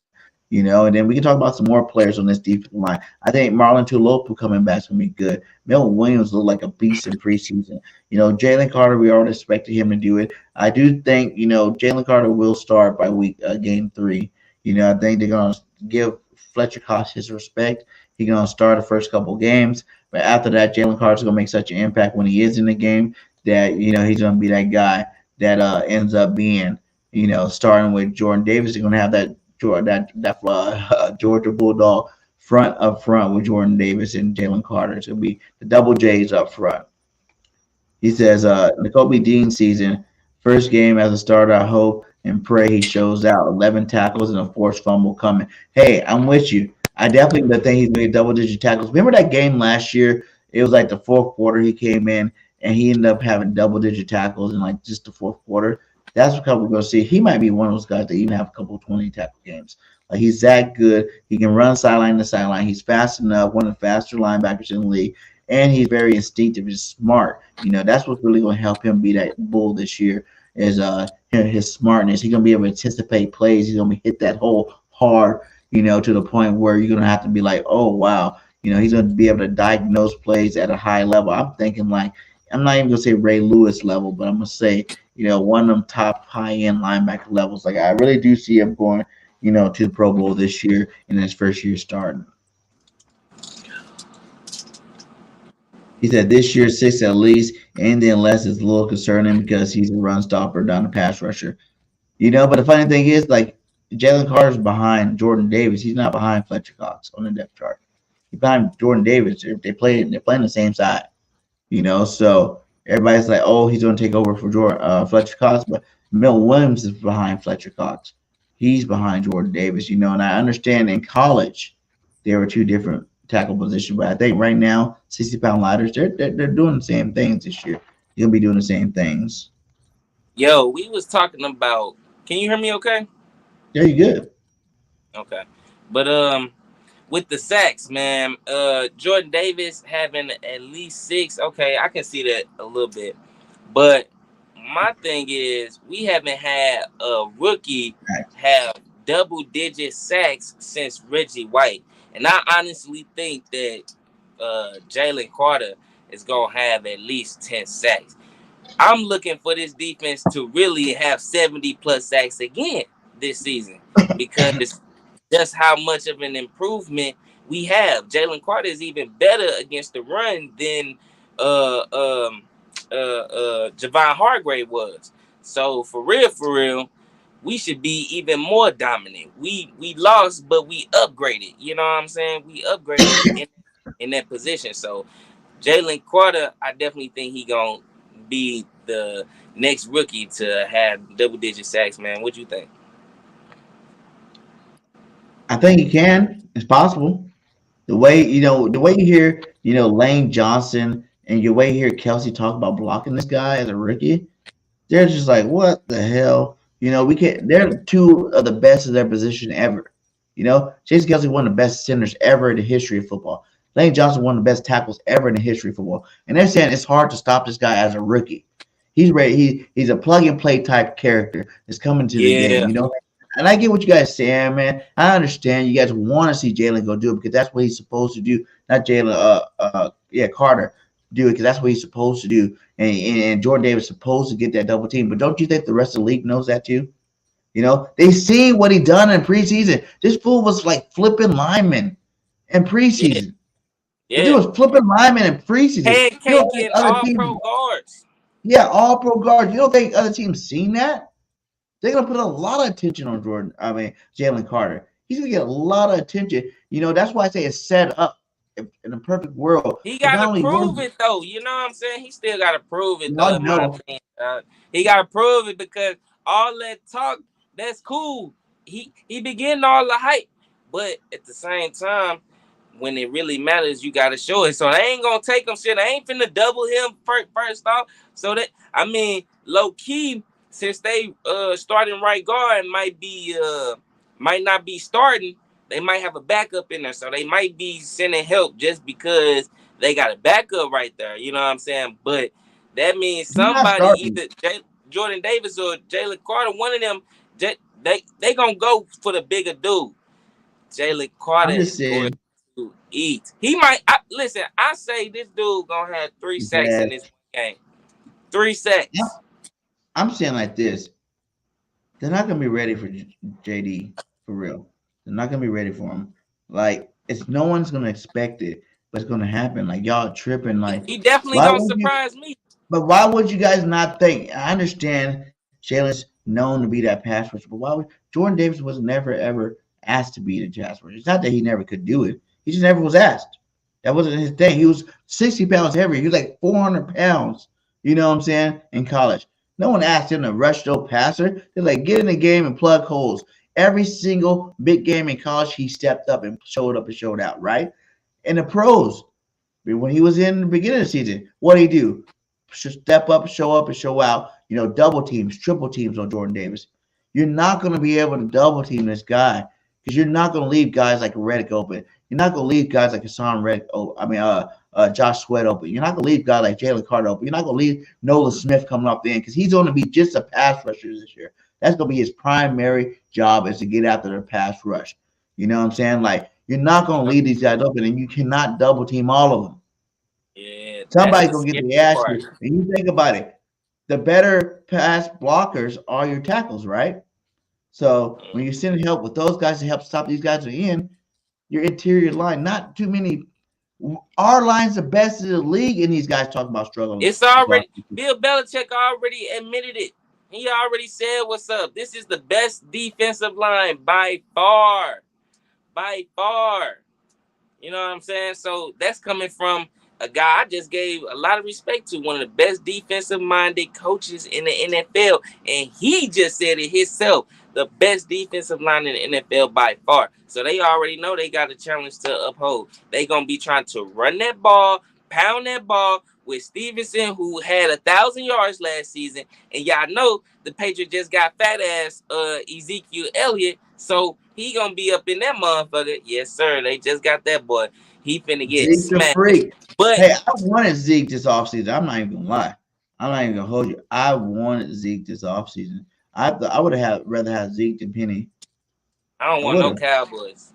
You know, and then we can talk about some more players on this defensive line. I think Marlon Tuilopu coming back is going to be good. Milton Williams looked like a beast in preseason. You know, Jalen Carter, we already expected him to do it. I do think, you know, Jalen Carter will start by game 3. You know, I think they're going to give Fletcher Cox his respect. He's going to start the first couple games. But after that, Jalen Carter's going to make such an impact when he is in the game that, you know, he's going to be that guy that ends up being, you know, starting with Jordan Davis. They're going to have that Georgia Bulldog up front with Jordan Davis and Jalen Carter. So it'll be the double J's up front. He says, Nakobe Dean season, first game as a starter, I hope and pray he shows out. 11 tackles and a forced fumble coming. Hey, I'm with you. I definitely think he's made double-digit tackles. Remember that game last year? It was like the fourth quarter he came in, and he ended up having double-digit tackles in like just the fourth quarter. That's what we're going to see. He might be one of those guys that even have a couple of 20 tackle games. Like he's that good. He can run sideline to sideline. He's fast enough, one of the faster linebackers in the league, and he's very instinctive. He's smart. You know, that's what's really going to help him be that bull this year is his smartness. He's going to be able to anticipate plays. He's going to hit that hole hard, you know, to the point where you're going to have to be like, oh, wow. You know, he's going to be able to diagnose plays at a high level. I'm thinking like, I'm not even going to say Ray Lewis level, but I'm going to say, you know, one of them top high-end linebacker levels. Like, I really do see him going, you know, to the Pro Bowl this year in his first year starting. He said this year 6 at least, and then less is a little concerning because he's a run stopper, down a pass rusher. You know, but the funny thing is, like, Jalen Carter's behind Jordan Davis. He's not behind Fletcher Cox on the depth chart. He's behind Jordan Davis. They're playing the same side. You know, so everybody's like, oh, he's going to take over for Fletcher Cox, but Milton Williams is behind Fletcher Cox. He's behind Jordan Davis, you know, and I understand in college there were two different tackle positions, but I think right now, 60-pound lighters, they're doing the same things this year. You'll be doing the same things. Yo, we was talking about, can you hear me okay? Yeah, you good. Okay. But with the sacks, man, Jordan Davis having at least 6. Okay, I can see that a little bit. But my thing is, we haven't had a rookie have double-digit sacks since Reggie White. And I honestly think that Jalen Carter is going to have at least 10 sacks. I'm looking for this defense to really have 70-plus sacks again this season because just how much of an improvement we have. Jalen Carter is even better against the run than Javon Hargrave was. So for real, we should be even more dominant. We lost, but we upgraded. You know what I'm saying? We upgraded in that position. So Jalen Carter, I definitely think he gonna be the next rookie to have double-digit sacks. Man, what you think? I think he can. It's possible. The way you hear, Lane Johnson and your way you hear Kelsey talk about blocking this guy as a rookie, they're just like, what the hell? We can't. They're two of the best of their position ever. Jason Kelsey one of the best centers ever in the history of football. Lane Johnson one of the best tackles ever in the history of football. And they're saying it's hard to stop this guy as a rookie. He's ready. He's a plug and play type character that's coming to the game. And I get what you guys saying, man. I understand you guys want to see Jalen go do it because that's what he's supposed to do. Not Jalen, Carter do it because that's what he's supposed to do. And Jordan Davis is supposed to get that double team. But don't you think the rest of the league knows that too? They see what he done in preseason. This fool was like flipping linemen in preseason. Yeah. He was flipping linemen in preseason. Can't get all pro guards. Yeah, all pro guards. You don't think other teams seen that? They're gonna put a lot of attention on Jalen Carter. He's gonna get a lot of attention. That's why I say it's set up in a perfect world. He gotta prove it though. You know what I'm saying? He still gotta prove it though. He gotta prove it because all that talk, that's cool. He be getting all the hype, but at the same time, when it really matters, you gotta show it. So they ain't gonna take him shit. They ain't finna double him first off. So that low key. Since they starting right guard might not be starting, they might have a backup in there. So they might be sending help just because they got a backup right there. You know what I'm saying? But that means somebody, either Jordan Davis or Jalen Carter, one of them, they gonna go for the bigger dude. Jalen Carter is going to eat. He might listen. I say this dude gonna have 3 sacks in this game. 3 sacks. Yeah. I'm saying like this. They're not gonna be ready for JD for real. They're not gonna be ready for him. Like no one's gonna expect it, but it's gonna happen. Like y'all tripping. Like he definitely gonna surprise me. But why would you guys not think? I understand Jalen's known to be that pass rusher, but why would Jordan Davis was never ever asked to be the pass rusher? It's not that he never could do it. He just never was asked. That wasn't his thing. He was 60 pounds heavier. He was like 400 pounds. You know what I'm saying? In college. No one asked him to rush no passer. They're like, get in the game and plug holes. Every single big game in college, he stepped up and showed out, right? In the pros, when he was in the beginning of the season, what did he do? Step up, and show out. Double teams, triple teams on Jordan Davis. You're not going to be able to double team this guy because you're not going to leave guys like Reddick open. You're not going to leave guys like Hassan Reddick. Josh Sweat open. You're not going to leave guys like Jalen Carter open. You're not going to leave Nolan Smith coming off the end because he's going to be just a pass rusher this year. That's going to be his primary job is to get after the pass rush. You know what I'm saying? Like, you're not going to leave these guys open, and you cannot double team all of them. Yeah. Somebody's going to get the ass. And you think about it. The better pass blockers are your tackles, right? So when you're sending help with those guys to help stop these guys at the end, your interior line, not too many. Our line's the best in the league, and these guys talking about struggling. It's already Bill Belichick already admitted it. He already said what's up. This is the best defensive line by far. By far. You know what I'm saying? So that's coming from a guy I just gave a lot of respect to, one of the best defensive-minded coaches in the NFL, and he just said it himself, the best defensive line in the NFL by far. So they already know they got a challenge to uphold. They going to be trying to run that ball, pound that ball with Stevenson, who had 1,000 yards last season, and y'all know the Patriots just got fat-ass Ezekiel Elliott, so he going to be up in that motherfucker. Yes, sir, they just got that boy. He finna get Zeke's smacked. But hey, I wanted Zeke this offseason. I'm not even gonna lie. I'm not even gonna hold you. I wanted Zeke this offseason. I would have rather have Zeke than Penny. I don't want no Cowboys.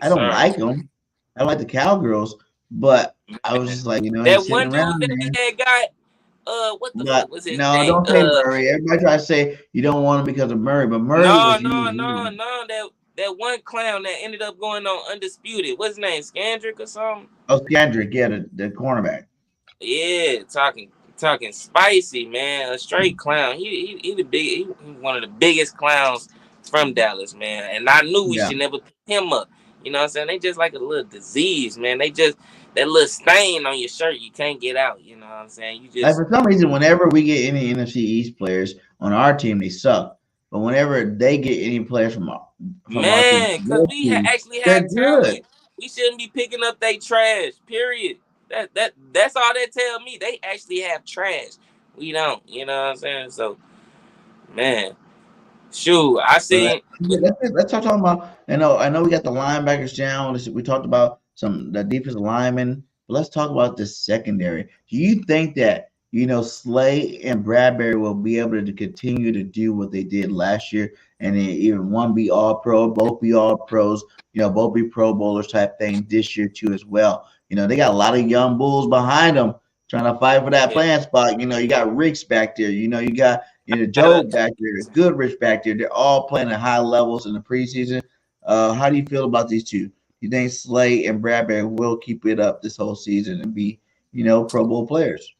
I don't like them. I like the Cowgirls, but I was just like, that one dude that got what the fuck was his name? Don't say Murray. Everybody try to say you don't want him because of Murray, but Murray no. That one clown that ended up going on Undisputed. What's his name? Scandrick or something? Oh, Scandrick, yeah, the cornerback. Yeah, talking spicy, man. A straight clown. He one of the biggest clowns from Dallas, man. And I knew we should never pick him up. You know what I'm saying? They just like a little disease, man. They just that little stain on your shirt you can't get out. You know what I'm saying? You just like for some reason, whenever we get any NFC East players on our team, they suck. But whenever they get any players from from watching Man, because your we team. actually They're have good. talent. We shouldn't be picking up they trash. Period. That's all that tell me. They actually have trash. We don't. You know what I'm saying? So, man, shoot, I But seen. let's talk about. I know we got the linebackers down. We talked about the defensive linemen. But let's talk about the secondary. Do you think that Slay and Bradbury will be able to continue to do what they did last year, and then even one be All Pro, both be All Pros, both be Pro Bowlers type thing this year too as well. They got a lot of young bulls behind them trying to fight for that playing spot. You got Ricks back there. You got Joe back there, Goodrich back there. They're all playing at high levels in the preseason. How do you feel about these two? You think Slay and Bradbury will keep it up this whole season and be, Pro Bowl players?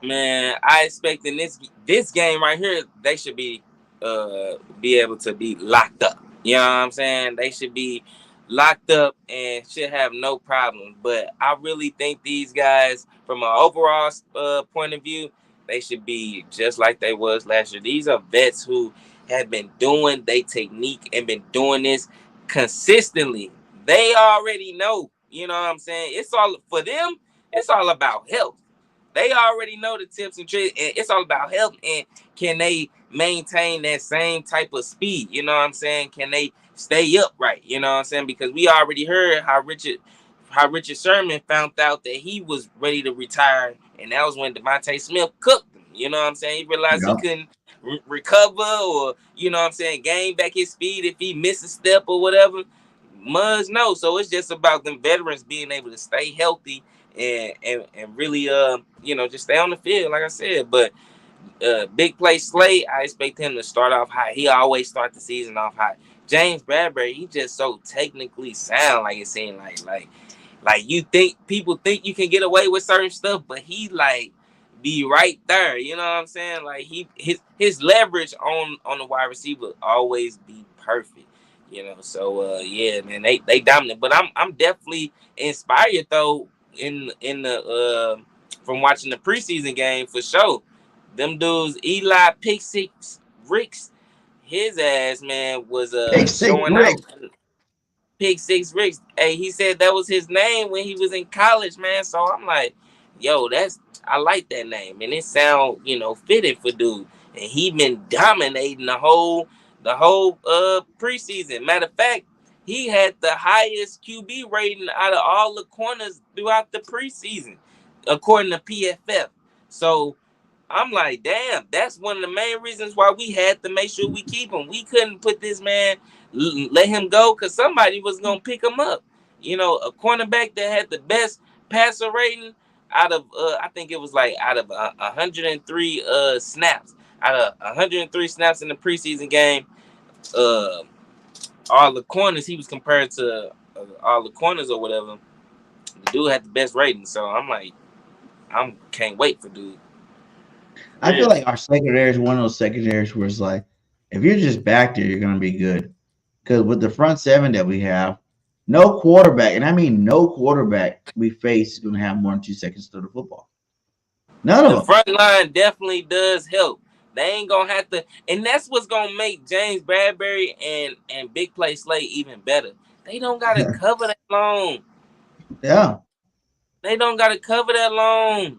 Man, I expect in this game right here, they should be able to be locked up. You know what I'm saying? They should be locked up and should have no problem. But I really think these guys, from an overall point of view, they should be just like they was last year. These are vets who have been doing their technique and been doing this consistently. They already know. You know what I'm saying? It's all for them. It's all about health. They already know the tips and tricks, and it's all about health. And can they maintain that same type of speed? You know what I'm saying? Can they stay upright? You know what I'm saying? Because we already heard how Richard Sherman found out that he was ready to retire, and that was when Devontae Smith cooked him. You know what I'm saying? He realized he couldn't recover, or you know what I'm saying, gain back his speed if he missed a step or whatever. Muzz no. So it's just about them veterans being able to stay healthy and really just stay on the field, like I said. But big play Slay, I expect him to start off high. He always start the season off high. James Bradbury, he just so technically sound, like it seemed like you think people think you can get away with certain stuff, but he be right there. You know what I'm saying? Like his leverage on the wide receiver always be perfect. So yeah, man, they dominant. But I'm definitely inspired though in the from watching the preseason game for sure. Them dudes, Eli Pick Six Ricks, his ass man was Pick six showing out. Ricks. Pick Six Ricks. Hey, he said that was his name when he was in college, man. So I'm like, yo, I like that name, and it sound fitted for dude. And he been dominating the whole preseason. Matter of fact, he had the highest QB rating out of all the corners throughout the preseason, according to PFF. So I'm like, damn, that's one of the main reasons why we had to make sure we keep him. We couldn't put this man, let him go, because somebody was going to pick him up. A cornerback that had the best passer rating out of, I think it was out of 103 snaps. Out of 103 snaps in the preseason game, all the corners, he was compared to all the corners or whatever. The dude had the best rating. So I'm like, can't wait for dude. I feel like our secondary is one of those secondaries where it's like, if you're just back there, you're going to be good. Because with the front seven that we have, no quarterback, and I mean no quarterback we face is going to have more than 2 seconds to throw the football. None of them. The front line definitely does help. They ain't going to have to, and that's what's going to make James Bradbury and Big Play Slay even better. They don't got to cover that long. Yeah. They don't got to cover that long.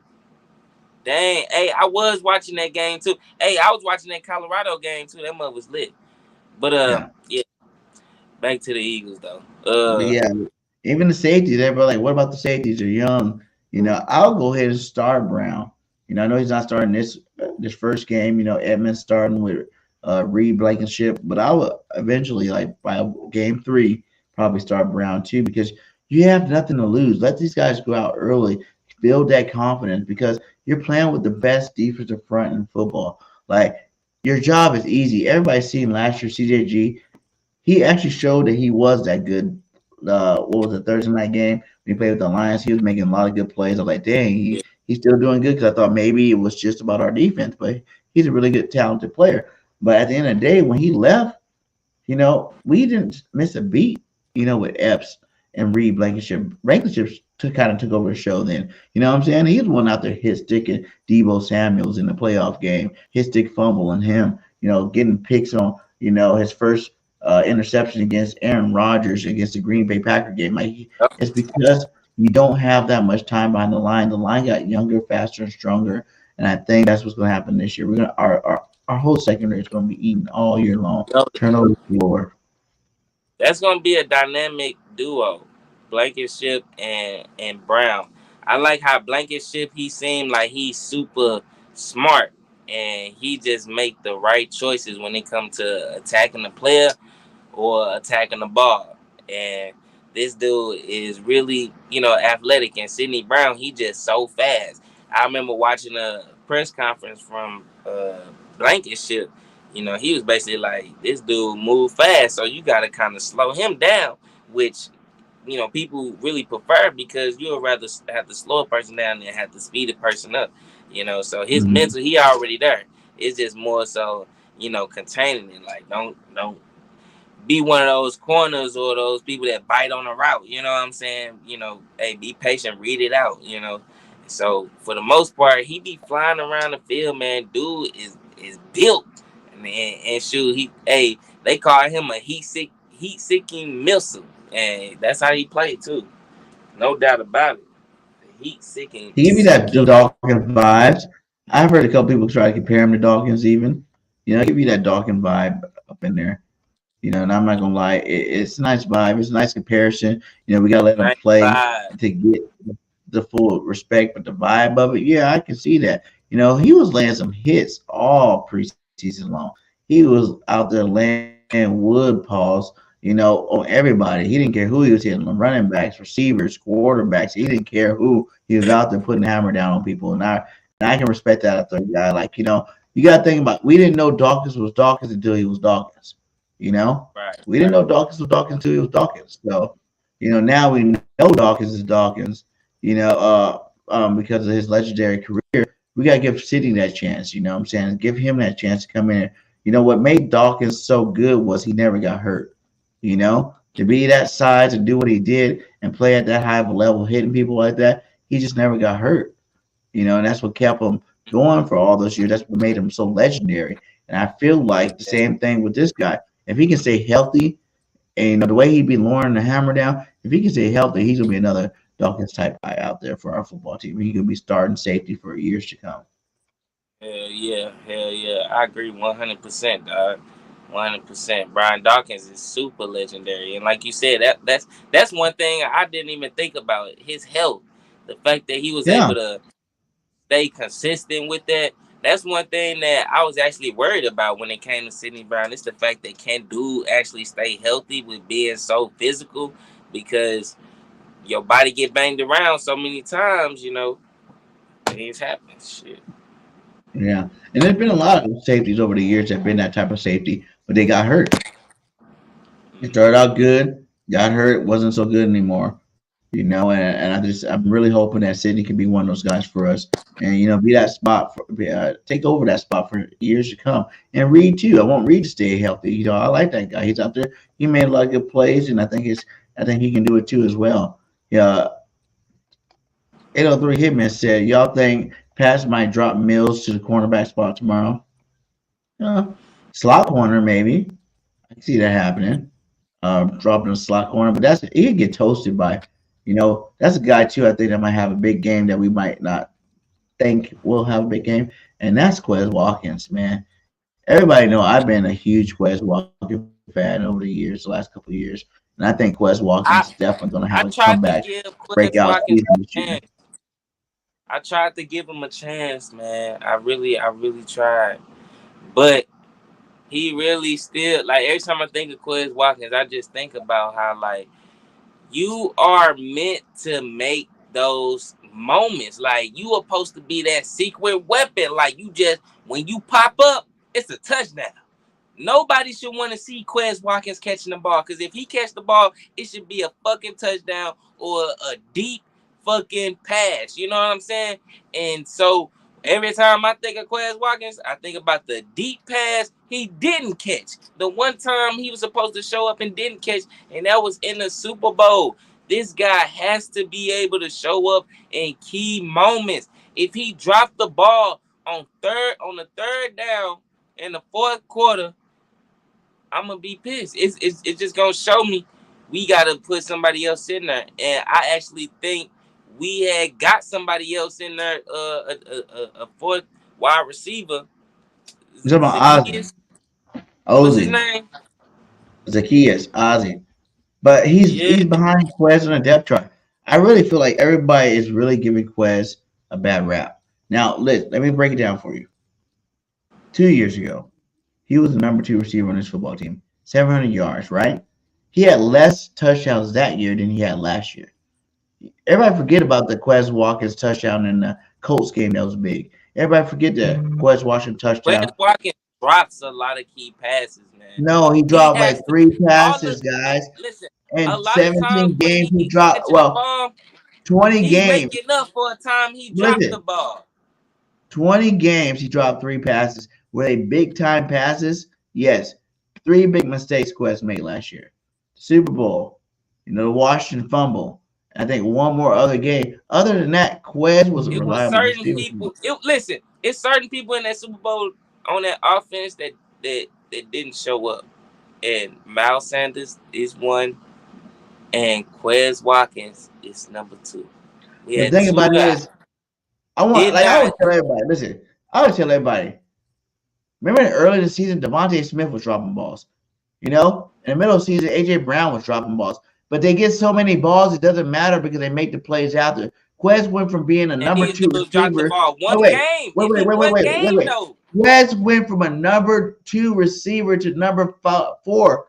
Dang. Hey, I was watching that game too. Hey, I was watching that Colorado game too. That mother was lit. But yeah. Back to the Eagles though. But yeah, even the safeties, everybody like, what about the safeties? They're young. I'll go ahead and start Brown. I know he's not starting this first game. Edmonds starting with Reed Blankenship, but I will eventually, by game 3, probably start Brown too, because you have nothing to lose. Let these guys go out early, build that confidence, because you're playing with the best defensive front in football. Your job is easy. Everybody's seen last year CJG. He actually showed that he was that good. What was it, Thursday night game? When he played with the Lions, he was making a lot of good plays. I was like, dang, he's still doing good, because I thought maybe it was just about our defense, but he's a really good, talented player. But at the end of the day, when he left, we didn't miss a beat, with Epps and Reed Blankenship. Blankenship kind of took over the show then. You know what I'm saying? He was one out there hit sticking Deebo Samuels in the playoff game, hit stick fumble and him, getting picks on, his first interception against Aaron Rodgers against the Green Bay Packer game. Like it's because you don't have that much time behind the line. The line got younger, faster, and stronger, and I think that's what's going to happen this year. We're gonna our whole secondary is going to be eaten all year long. Turnover galore. That's gonna be a dynamic duo, Blankenship and Brown. I like how Blankenship, he seemed like he's super smart and he just make the right choices when it comes to attacking the player or attacking the ball. And this dude is really, athletic. And Sidney Brown, he just so fast. I remember watching a press conference from Blankenship. He was basically like, this dude move fast, so you got to kind of slow him down, which, people really prefer because you would rather have to slow a person down than have to speed a person up. So his Mhm. mental, he already there. It's just more so, containing it. Like, don't be one of those corners or those people that bite on the route. You know what I'm saying? Hey, be patient, read it out. So for the most part, he be flying around the field, man. Dude is built. And shoot, they call him a heat seeking missile. And that's how he played too. No doubt about it. Heat seeking. He give me that Dawkins vibes. I've heard a couple people try to compare him to Dawkins even. Give you that Dawkins vibe up in there. And I'm not gonna lie, it's a nice vibe. It's a nice comparison. We gotta let him Nice play vibe. to get the full respect, but the vibe of it, yeah, I can see that. He was laying some hits all preseason long. He was out there laying wood paws, on everybody. He didn't care who he was hitting, on running backs, receivers, quarterbacks. He didn't care who he was out there putting the hammer down on people. And I can respect that after a guy. Like, you gotta think about, we didn't know Dawkins was Dawkins until he was Dawkins. We didn't know Dawkins was Dawkins until he was Dawkins. So, now we know Dawkins is Dawkins, because of his legendary career. We got to give Sidney that chance, what I'm saying? Give him that chance to come in. What made Dawkins so good was he never got hurt, to be that size and do what he did and play at that high of a level, hitting people like that. He just never got hurt, and that's what kept him going for all those years. That's what made him so legendary. And I feel like the same thing with this guy. If he can stay healthy, and the way he be lowering the hammer down, if he can stay healthy, he's gonna be another Dawkins type guy out there for our football team. He could be starting safety for years to come. Hell yeah, hell yeah. I agree 100%, dog. 100%. Brian Dawkins is super legendary, and like you said, that's one thing I didn't even think about. His health, the fact that he was Yeah, able to stay consistent with that. That's one thing that I was actually worried about when it came to Sidney Brown. It's the fact that can dude actually stay healthy with being so physical, because your body get banged around so many times. Things happen. Shit. yeah. And there's been a lot of safeties over the years that have been that type of safety, but they got hurt. It started out good, got hurt, wasn't so good anymore. And I'm really hoping that Sidney can be one of those guys for us, and be that spot for take over that spot for years to come. And Reed too. I want Reed to stay healthy. I like that guy. He's out there. He made a lot of good plays, and I think he can do it too as well. Yeah. 803 Hitman said, y'all think Pass might drop Mills to the cornerback spot tomorrow? Uh, Slot corner maybe. I can see that happening. Dropping a slot corner, but he could get toasted by, that's a guy too. I think that might have a big game that we might not think will have a big game, and that's Quez Watkins, man. Everybody know I've been a huge Quez Watkins fan over the years, the last couple of years, and I think Quez Watkins is definitely going to I have a tried to comeback, give Quez breakout Watkins season a this year. chance. I tried to give him a chance, man. I really tried, but he really still, like, every time I think of Quez Watkins, I just think about how, like, you are meant to make those moments. Like, you are supposed to be that secret weapon. Like, when you pop up, it's a touchdown. Nobody should want to see Quez Watkins catching the ball, because if he catch the ball, it should be a fucking touchdown or a deep fucking pass. You know what I'm saying? And so every time I think of Quez Watkins, I think about the deep pass he didn't catch. The one time he was supposed to show up and didn't catch, and that was in the Super Bowl. This guy has to be able to show up in key moments. If he dropped the ball on the third down in the fourth quarter, I'm gonna be pissed. It's just gonna show me we gotta put somebody else in there, and I actually think we had got somebody else in there, a fourth wide receiver, You talking about Ozzy, Zacchaeus. What's his Ozzy, name? Zacchaeus, Ozzy. But Yeah, he's behind Quez on the depth chart. I really feel like everybody is really giving Quez a bad rap. Now, let me break it down for you. 2 years ago, he was the number 2 receiver on this football team, 700 yards, right? He had less touchdowns that year than he had last year. Everybody forget about the Quez Watkins touchdown in the Colts game that was big. Everybody forget the Quez Washington Wes touchdown. Watkins drops a lot of key passes, man. No, he He dropped has like to 3 all the passes, guys. listen. A And lot of times 17 when games he he dropped. catching the Well, ball, 20 he games. making up for a time he dropped the Listen, ball. 20 games he dropped 3 passes. Were they big time passes? Yes. 3 big mistakes Quest made last year. Super Bowl, the Washington fumble. I think one more other game. Other than that, Quez was a It was reliable certain receiver. people. Listen, it's certain people in that Super Bowl on that offense that didn't show up. And Miles Sanders is one, and Quez Watkins is number 2. We The had thing 2 about it guys. is, I always Did tell everybody, listen, I always tell everybody, remember early in the season, Devontae Smith was dropping balls. In the middle of the season, A.J. Brown was dropping balls. But they get so many balls, it doesn't matter because they make the plays after. Quez went from being a and number these 2 dudes dropped the receiver. ball No, one wait, game. wait, It'd wait, be wait, wait, one wait, wait, game wait. though. Quez went from a number 2 receiver to number 4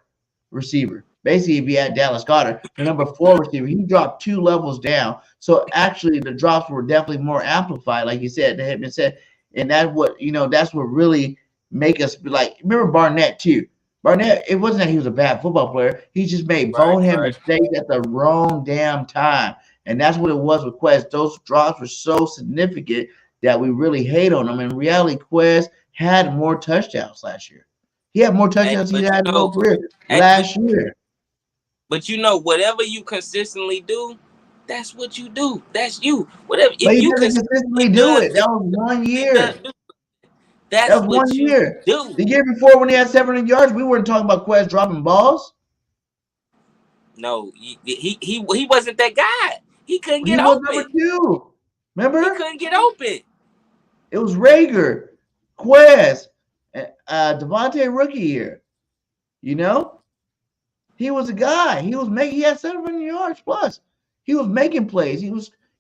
receiver. Basically, if you had Dallas Goddard, the number 4 receiver, he dropped 2 levels down. So actually, the drops were definitely more amplified, like you said. They had been said, and that's what really make us be like. Remember Barnett too. Barnett, it wasn't that he was a bad football player. He just made bonehead mistakes at the wrong damn time, and that's what it was with Quez. Those drops were so significant that we really hate on him. In reality, Quez had more touchdowns last year. He had more Hey, touchdowns he but had in his whole career hey, last year. But whatever you consistently do, that's what you do. That's you. Whatever. But If he you doesn't consistently consistently do does it. this, That was 1 does year. do, That that's was what 1 you year. do. The year before, when he had 700 yards, we weren't talking about Quez dropping balls. No, he wasn't that guy. He couldn't He get was number open. 2. He Remember? couldn't get open. It was Rager, Quez, Devontae rookie year. He was a guy. He had 700 yards plus. He was making plays. He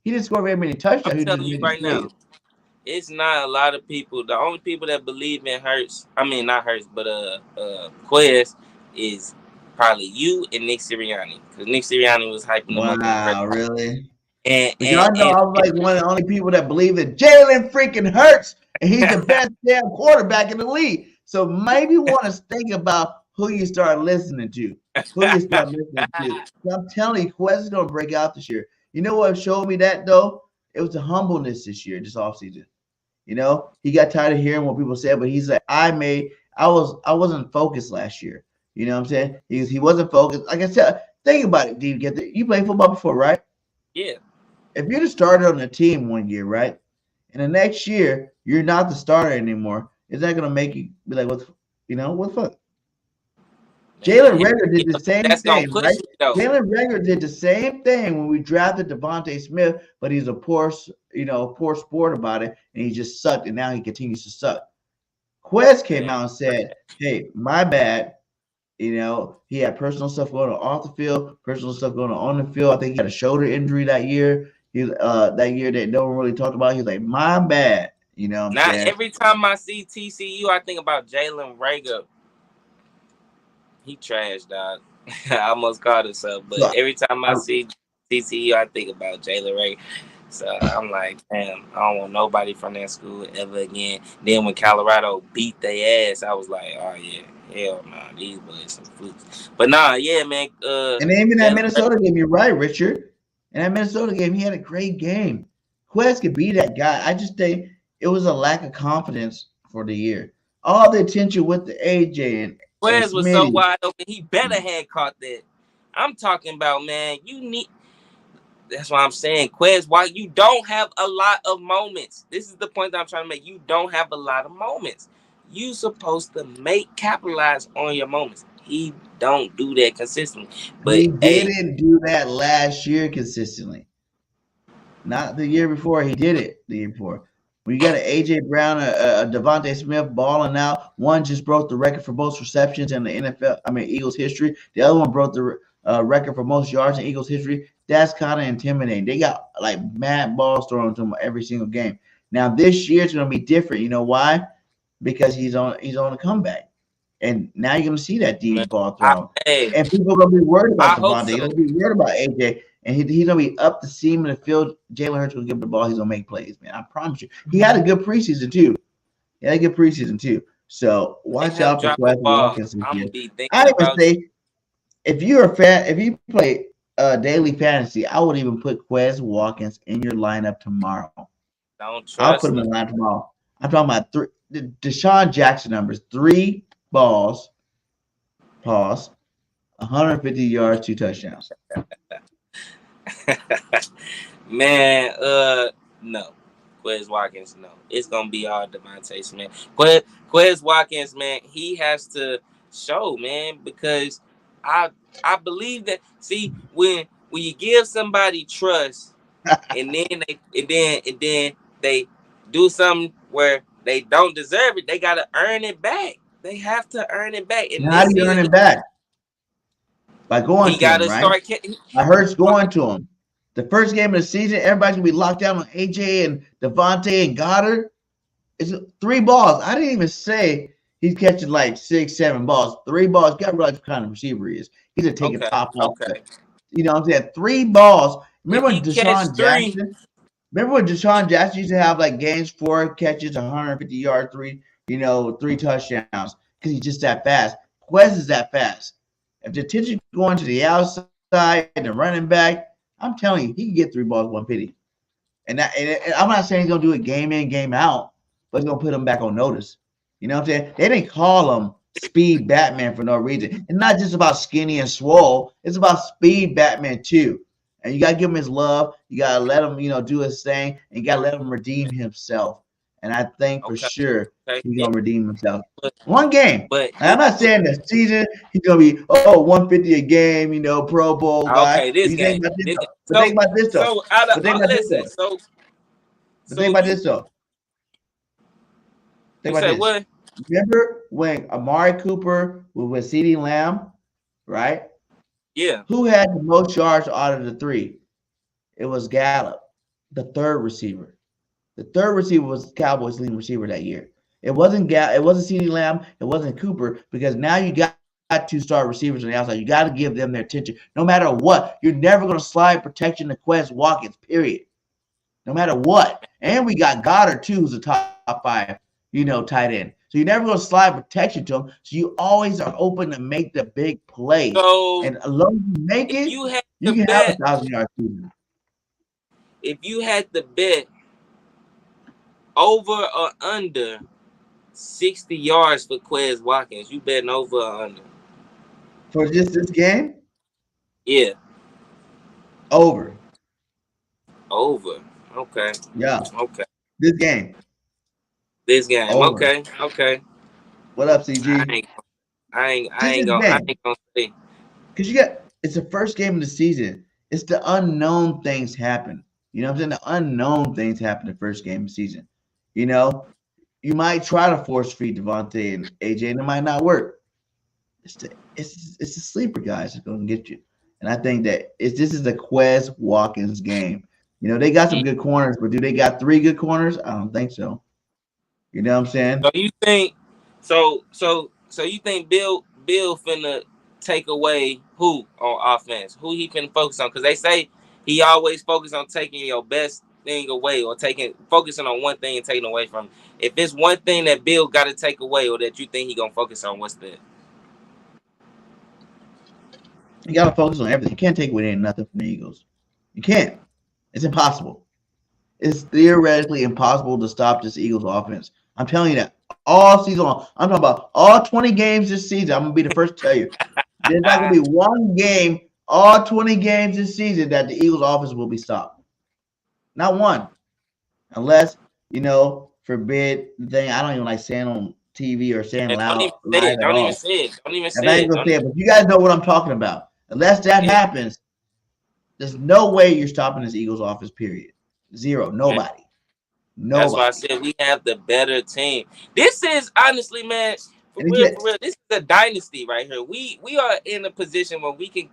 didn't score very many touchdowns. I'm He was just telling you making right plays. now, it's not a lot of people. The only people that believe in Hurts, I mean not Hurts, but Quez is probably you and Nick Sirianni, because Nick Sirianni was hyping him up in the press. Wow, really? And But y'all know I was like one of the only people that believe that Jalen freaking Hurts and he's the best damn quarterback in the league. So maybe want to think about who you start listening to. Who you start listening to. So I'm telling you, Quest is going to break out this year. You know what showed me that, though? It was the humbleness this year, this offseason. He got tired of hearing what people said, but he's like, I wasn't focused last year. You know what I'm saying? He wasn't focused. Like I said, think about it, D. You played football before, right? yeah. If you're the starter on the team 1 year, right? And the next year you're not the starter anymore, is that gonna make you be like, what the fuck? Jalen Rager did the same thing, right? Jalen Rager did the same thing when we drafted Devontae Smith, but he's a poor sport about it, and he just sucked, and now he continues to suck. Quez came out and said, "Hey, my bad." He had personal stuff going on off the field, personal stuff going on the field. I think he had a shoulder injury that year. That year that no one really talked about. He's like, my bad. Now Every time I see TCU, I think about Jalen Rager. He trash, dog. I almost called himself, but every time I see TCU, I think about Jalen Rager. So I'm like, damn, I don't want nobody from that school ever again. Then when Colorado beat their ass, I was like, oh yeah, hell no, these boys some flukes. But nah, yeah, man. And even that Minnesota game, you're right, Richard. In that Minnesota game, he had a great game. Quez could be that guy. I just think it was a lack of confidence for the year. All the attention with the AJ and Quez was so wide open. He better had caught that. I'm talking about, man. That's why I'm saying, Quez, why you don't have a lot of moments. This is the point that I'm trying to make. You don't have a lot of moments. You supposed to capitalize on your moments. he don't do that consistently. But He hey, didn't do that last year consistently. Not the year before. He did it the year before. When you got an A.J. Brown, a Devontae Smith balling out, one just broke the record for most receptions in the NFL, Eagles history. The other one broke the record for most yards in Eagles history. That's kind of intimidating. They got like mad balls thrown to them every single game. Now this year it's going to be different. You know why? Because he's on a comeback. And now you're going to see that deep ball thrown. hey, And people are going to be worried I about hope Devontae. so. They're going to be worried about AJ. And he's going to be up the seam in the field. Jalen Hurts will give him the ball. He's going to make plays, man. I promise you. He had a good preseason, too. So watch Him out for drop the Quez ball. Watkins this I'm year. gonna be thinking I even about say, if you're a fan, if you play daily fantasy, I would even put Quez Watkins in your lineup tomorrow. don't I'll put trust him in him. the lineup tomorrow. I'm talking about Deshaun Jackson numbers: 3 balls, pause, 150 yards, 2 touchdowns. Man, no. Quez Watkins, no. It's gonna be all Devontae Smith. Quez Watkins, man, he has to show, man, because I believe that. See, when you give somebody trust, and then they do something where they don't deserve it, they gotta earn it back. They have to earn it back. And Now, how this do you earn season, it back? By going he to him, gotta right? start. I heard going to him. The first game of the season, everybody's gonna be locked down on AJ and Devontae and Goddard. It's 3 balls. I didn't even say he's catching like 6, 7 balls. 3 balls. You gotta realize what kind of receiver he is. He's a take a Okay, top off. okay. You know what I'm saying? 3 balls. If Remember when he catch Deshaun 3, Jackson? Remember when Deshaun Jackson used to have like games, 4 catches, 150 yards, 3 touchdowns because he's just that fast. Quez is that fast. If the attention going to the outside and the running back, I'm telling you, he can get 3 balls, 150. And I'm not saying he's gonna do it game in, game out, but it's gonna put him back on notice. You know what I'm saying? They didn't call him Speed Batman for no reason. It's not just about skinny and swole. It's about Speed Batman too. And you gotta give him his love. You gotta let him, do his thing, and you gotta let him redeem himself. And I think for okay, sure okay. he's gonna redeem himself. But, One game. but I'm not saying the season he's gonna be 150 a game, Pro Bowl guy. okay, this You game. think about this, This, though. But think about this though. so out of But think about this listen, though. But so think about you, this though. Think you about say this. what? Remember when Amari Cooper was with CeeDee Lamb, right? Yeah. Who had the most yards out of the 3? It was Gallup, the third receiver. The third receiver was Cowboys' leading receiver that year. It wasn't It wasn't CeeDee Lamb. It wasn't Cooper, because now you got 2 star receivers on the outside. You got to give them their attention. No matter what, you're never going to slide protection to Quez Watkins, period. No matter what. And we got Goddard too, who's a top 5, tight end. So you're never going to slide protection to him. So you always are open to make the big play. So And as long as you make it, you had you to can have bet. 1,000-yard season. If you had to bet over or under 60 yards for Quez Watkins, you betting over or under? For just this game? Yeah. Over. Over. Okay. Yeah. Okay. This game. This game. Over. Okay. Okay. What up, CG? I ain't gonna say. Because it's the first game of the season. It's the unknown things happen. You know what I'm saying? The unknown things happen the first game of the season. You might try to force feed Devontae and AJ, and it might not work. It's the sleeper guys that's going to get you. And I think that this is the Quez Watkins game. They got some good corners, but do they got 3 good corners? I don't think so. You know what I'm saying? So you think you think Bill finna take away who on offense? Who he finna focus on? Because they say he always focus on taking your best thing away, or focusing on one thing and taking away from. If it's one thing that Bill got to take away, or that you think he gonna focus on, what's that? You got to focus on everything. You can't take away nothing from the Eagles. You can't. It's impossible. It's theoretically impossible to stop this Eagles offense. I'm telling you that all season long. I'm talking about all 20 games this season. I'm going to be the first to tell you. There's not going to be one game, all 20 games this season, that the Eagles offense will be stopped. Not one. Unless, forbid the thing I don't even like saying on TV or saying And don't loud even say live it. at Don't even all. say it. Don't even I'm not say even it. gonna Don't say even, it, but you guys know what I'm talking about. Unless that yeah, happens, there's no way you're stopping this Eagles offense. Period. Zero. man. Nobody. That's why I Nobody. said we have the better team. This is honestly, man, And for real. This is a dynasty right here. We are in a position where we can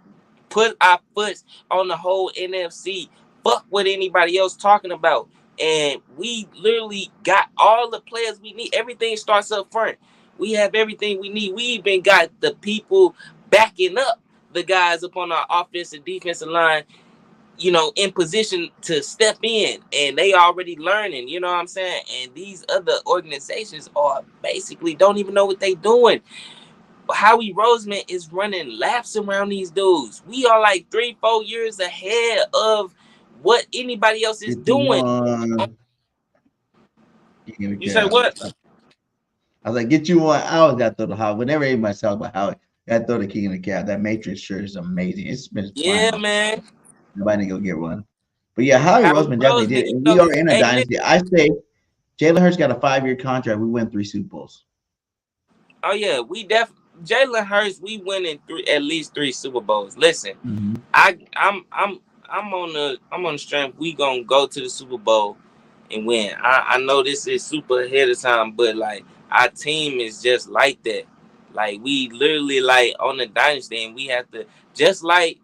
put our foot on the whole NFC. Fuck what anybody else talking about. And we literally got all the players we need. Everything starts up front. We have everything we need. We even got the people backing up the guys up on our offensive defensive line, in position to step in, and they already learning, you know what I'm saying? And these other organizations are basically don't even know what they doing. Howie Roseman is running laps around these dudes. We are like 3-4 years ahead of what anybody else is doing. 51. You say what? I was like, get you one. I always got to throw the Howie. Whenever anybody talks about Howie, got to throw the king of the cap. That Matrix shirt is amazing. It's been flying Yeah, off. man. Nobody need to go get one. But yeah, Howie Howie Roseman definitely Roseman, did. And we are in a hey, dynasty. I say Jalen Hurts got a 5-year contract. We win 3 Super Bowls. oh yeah, we definitely Jalen Hurts. We win in at least 3 Super Bowls. Listen, Mm-hmm. I'm on the strength. We gonna go to the Super Bowl and win. I know this is super ahead of time, but like our team is just like that. Like we literally like on the dynasty, and we have to just like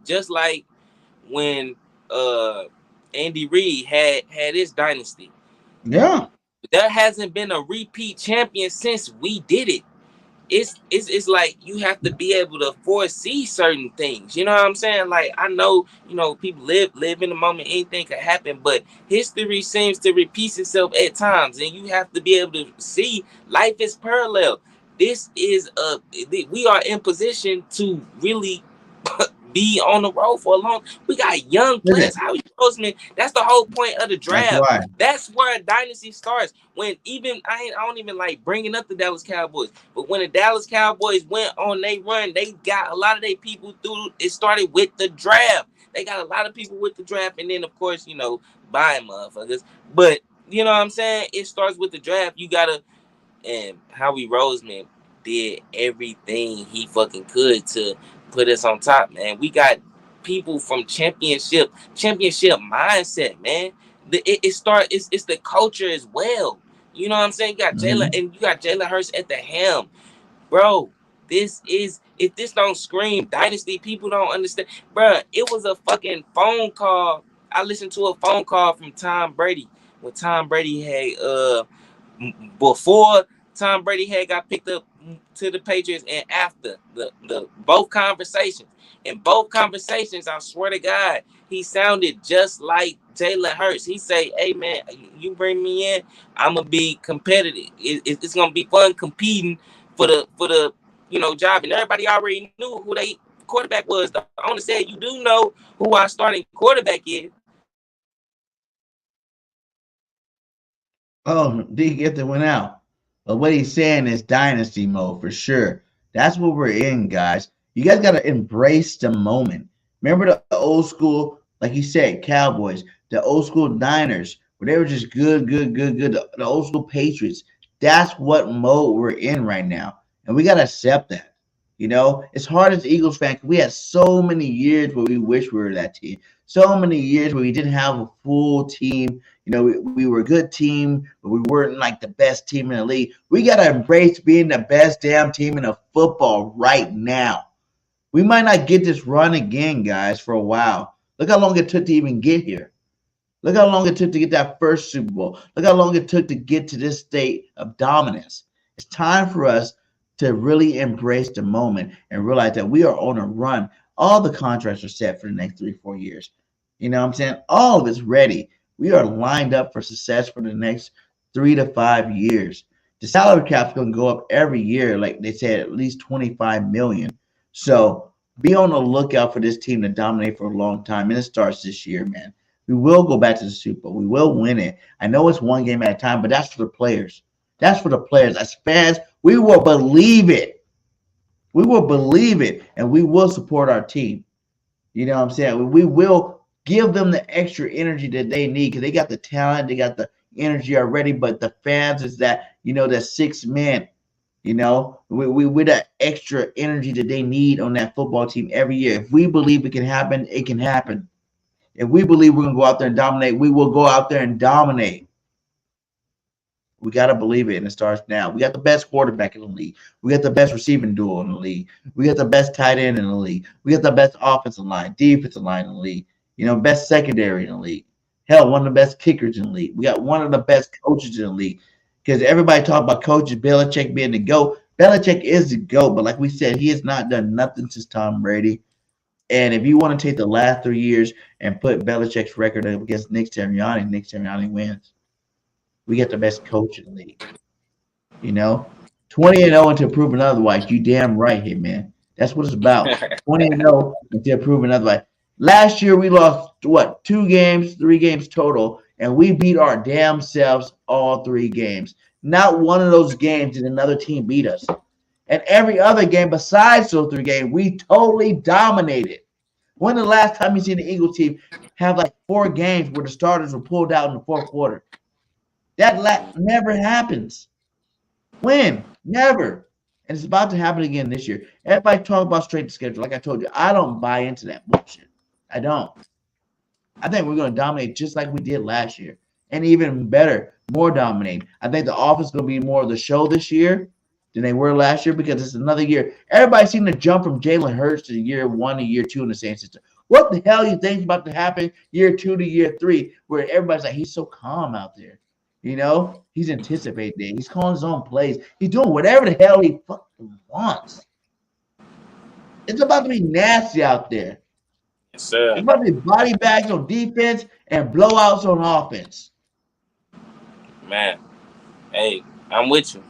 when Andy Reid had his dynasty. Yeah. There hasn't been a repeat champion since we did it. It's like you have to be able to foresee certain things. You know what I'm saying? Like I know, people live in the moment, anything can happen, but history seems to repeat itself at times, and you have to be able to see life is parallel. We are in position to really be on the road for a long. We got young Listen, players. Howie Roseman. That's the whole point of the that's draft. why. That's where a dynasty starts. When even I don't even like bringing up the Dallas Cowboys, but when the Dallas Cowboys went on they run, they got a lot of their people through. It started with the draft. They got a lot of people with the draft, and then of course buying motherfuckers. But you know what I'm saying? It starts with the draft. You gotta, and Howie Roseman did everything he fucking could to put us on top, man. We got people from championship mindset, man. It's the culture as well. You know what I'm saying? You got Jalen, Mm-hmm. and you got Jalen Hurts at the helm, bro. This is, if this don't scream dynasty, people don't understand, bro. It was a fucking phone call. I listened to a phone call from Tom Brady when Tom Brady had before Tom Brady had got picked up to the Patriots, and after the both conversations. In both conversations, I swear to God, he sounded just like Jalen Hurts. He say, "Hey man, you bring me in, I'm gonna be competitive. It's gonna be fun competing for the job." And everybody already knew who they quarterback was. The owner said, "You do know who our starting quarterback is." Oh, D Gifted went out. But what he's saying is dynasty mode for sure. That's what we're in, guys. You guys got to embrace the moment. Remember the old school, like you said, Cowboys, the old school Niners, where they were just good, good, good, good. The old school Patriots. That's what mode we're in right now. And we got to accept that. It's hard as Eagles fan. We had so many years where we wish we were that team. So many years where we didn't have a full team. We were a good team, but we weren't like the best team in the league. We got to embrace being the best damn team in the football right now. We might not get this run again, guys, for a while. Look how long it took to even get here. Look how long it took to get that first Super Bowl. Look how long it took to get to this state of dominance. It's time for us to really embrace the moment and realize that we are on a run. All the contracts are set for the next 3-4 years. You know what I'm saying? All of it's ready. We are lined up for success for the next 3 to 5 years. The salary cap's going to go up every year, like they said, at least 25 million. So be on the lookout for this team to dominate for a long time, and it starts this year, man. We will go back to the Super Bowl. We will win it. I know it's one game at a time, but that's for the players. That's for the players. As fans, we will believe it. We will believe it, and we will support our team. You know what I'm saying? We will give them the extra energy that they need because they got the talent, they got the energy already, but the fans is that, that sixth man. You know, we with that extra energy that they need on that football team every year. If we believe it can happen, it can happen. If we believe we're gonna go out there and dominate, we will go out there and dominate. We got to believe it, and it starts now. We got the best quarterback in the league. We got the best receiving duo in the league. We got the best tight end in the league. We got the best offensive line, defensive line in the league. You know, best secondary in the league. Hell, one of the best kickers in the league. We got one of the best coaches in the league. Because everybody talk about coaches, Belichick being the GOAT. Belichick is the GOAT, but like we said, he has not done nothing since Tom Brady. And if you want to take the last 3 years and put Belichick's record up against Nick Sirianni wins. We got the best coach in the league. You know, 20-0 until proven otherwise. You damn right, hey man. That's what it's about. 20-0 until proven otherwise. Last year we lost what 3 games total, and we beat our damn selves all 3 games. Not one of those games did another team beat us. And every other game besides those 3 games, we totally dominated. When the last time you seen the Eagles team have like 4 games where the starters were pulled out in the 4th quarter? That never happens. When? Never. And it's about to happen again this year. Everybody talk about straight to schedule. Like I told you, I don't buy into that bullshit. I don't. I think we're going to dominate just like we did last year. And even better, more dominating. I think the offense is going to be more of the show this year than they were last year because it's another year. Everybody seemed to jump from Jalen Hurts to year 1 to year 2 in the same system. What the hell you think is about to happen year 2 to year 3 where everybody's like, he's so calm out there. You know, he's anticipating. He's calling his own plays. He's doing whatever the hell he fucking wants. It's about to be nasty out there. Yes, sir. It's about to be body bags on defense and blowouts on offense. Man, hey, I'm with you.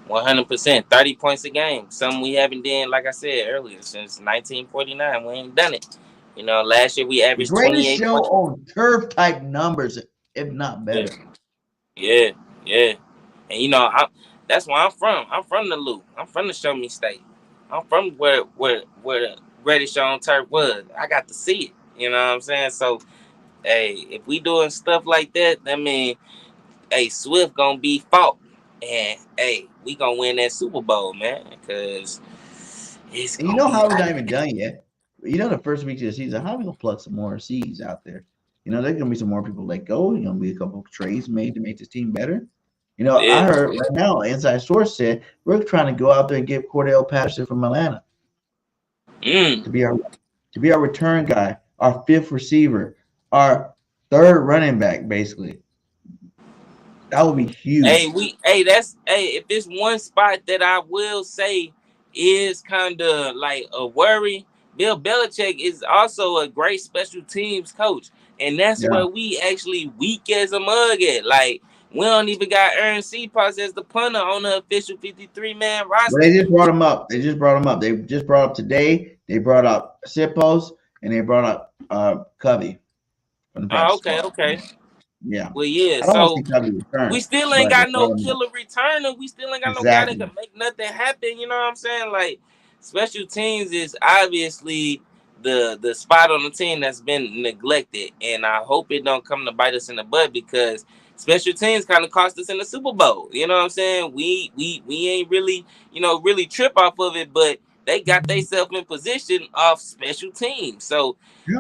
100%. 30 points a game. Something we haven't done, like I said earlier, since 1949. We ain't done it. You know, last year we averaged 28 Greatest show points. on turf type numbers, if not better. Yeah. And you know, that's where I'm from. I'm from the Loop. I'm from the Show Me State. I'm from where the greatest show on turf was. I got to see it. You know what I'm saying? So, hey, if we doing stuff like that mean, hey, Swift gonna be fought, and hey, we gonna win that Super Bowl, man. Because it's. And you know how we're not even done yet. You know, the first week of the season, how we gonna pluck some more seeds out there? You know, there's gonna be some more people let go. There's gonna be a couple of trades made to make this team better. You know, I heard right now, inside source said we're trying to go out there and get Cordell Patterson from Atlanta to be our return guy, our 5th receiver, our 3rd running back, basically. That would be huge. If there's one spot that I will say is kind of like a worry, Bill Belichick is also a great special teams coach. And that's where we actually weak as a mug at. Like, we don't even got Aaron Cephas as the punter on the official 53-man roster. Well, they just brought him up. They just brought up today. They brought up Cephas and they brought up Covey. Okay. Yeah. Well, yeah. So we still ain't got no killer returner. We still ain't got no guy that can make nothing happen. You know what I'm saying? Like, special teams is obviously the spot on the team that's been neglected, and I hope it don't come to bite us in the butt because special teams kind of cost us in the Super Bowl. You know what I'm saying? We ain't really, really trip off of it, but they got themselves in position off special teams. So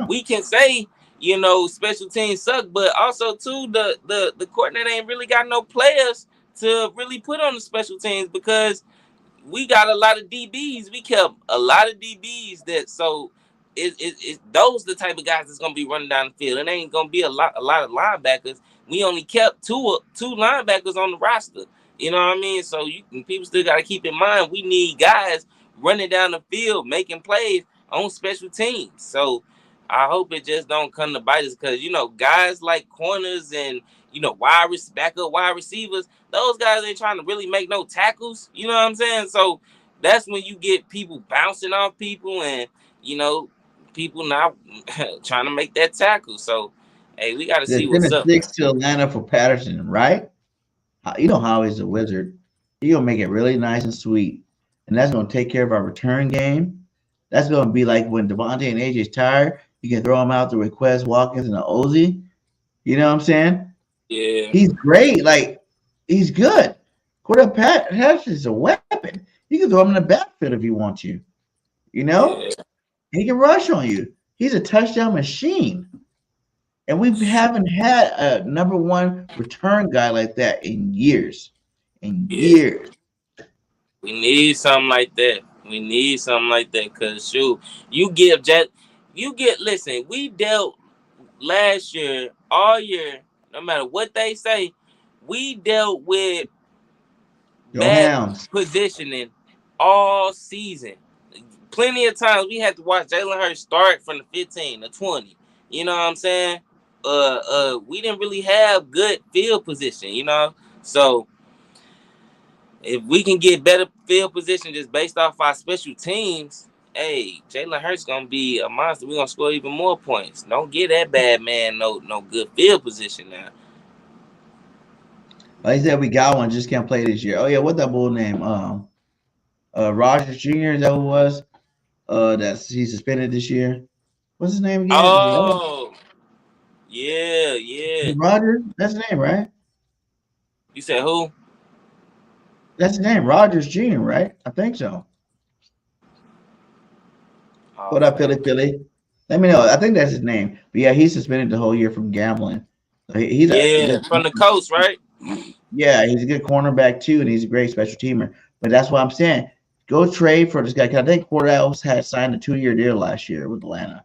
we can say, special teams suck, but also too the coordinator ain't really got no players to really put on the special teams because we got a lot of DBs. We kept a lot of DBs it those the type of guys that's gonna be running down the field. It ain't gonna be a lot of linebackers. We only kept two linebackers on the roster. You know what I mean? So people still gotta keep in mind we need guys running down the field, making plays on special teams. So I hope it just don't come to bite us because guys like corners and backup wide receivers, those guys ain't trying to really make no tackles. You know what I'm saying? So that's when you get people bouncing off people and people not trying to make that tackle. So, hey, we got to see what's up. 6 to Atlanta for Patterson, right? You know how he's a wizard. He's going to make it really nice and sweet. And that's going to take care of our return game. That's going to be like when Devontae and AJ's tired, you can throw them out to Request Watkins and the Ozzy. You know what I'm saying? Yeah. He's great. Like, he's good. Quarterback Pass is a weapon. You can throw him in the backfield if you want to. You know, Yeah. he can rush on you. He's a touchdown machine. And we haven't had a number one return guy like that in years. In Yeah. years. We need something like that. We need something like that. Cause shoot, listen, we dealt last year, all year, no matter what they say, we dealt with Go bad Hounds. positioning all season. Plenty of times we had to watch Jalen Hurts start from the 15, the 20. You know what I'm saying? We didn't really have good field position, you know? So if we can get better field position just based off our special teams, hey, Jalen Hurts gonna be a monster. We're gonna score even more points. Don't get that bad man no good field position now. Like I said, we got one, just can't play this year. Oh yeah, what that bull name? Rogers Jr. Is that who it was? He's suspended this year. What's his name again? Oh, yeah, Is yeah. it Rogers? That's his name, right? You said who? That's his name, Rogers Jr., right? I think so. Oh, What up, Philly? Let me know. I think that's his name. But yeah, he's suspended the whole year from gambling. So he's a yeah, good, from the coast, right? yeah, he's a good cornerback too, and he's a great special teamer. But that's what I'm saying. Go trade for this guy. 'Cause I think Cordell had signed a 2-year deal last year with Atlanta,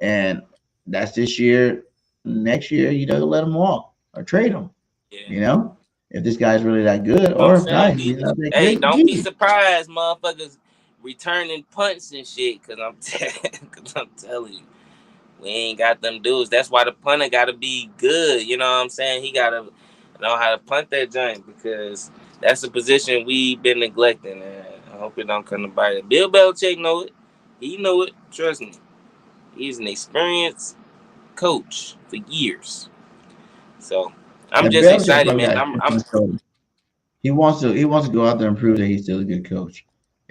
and that's this year. Next year, let him walk or trade him. Yeah. You know, if this guy's really that good, I'm or if not, saying, he's not that hey, good. don't be Keep him. surprised, motherfuckers returning punts and shit. Cause I'm telling you, we ain't got them dudes. That's why the punter got to be good. You know what I'm saying? He got to know how to punt that joint because that's a position we've been neglecting. And I hope it don't come to bite it. Bill Belichick know it. He know it. Trust me. He's an experienced coach for years. So I'm And just Belichick excited, probably man. got a chip on his shoulder. He wants to go out there and prove that he's still a good coach.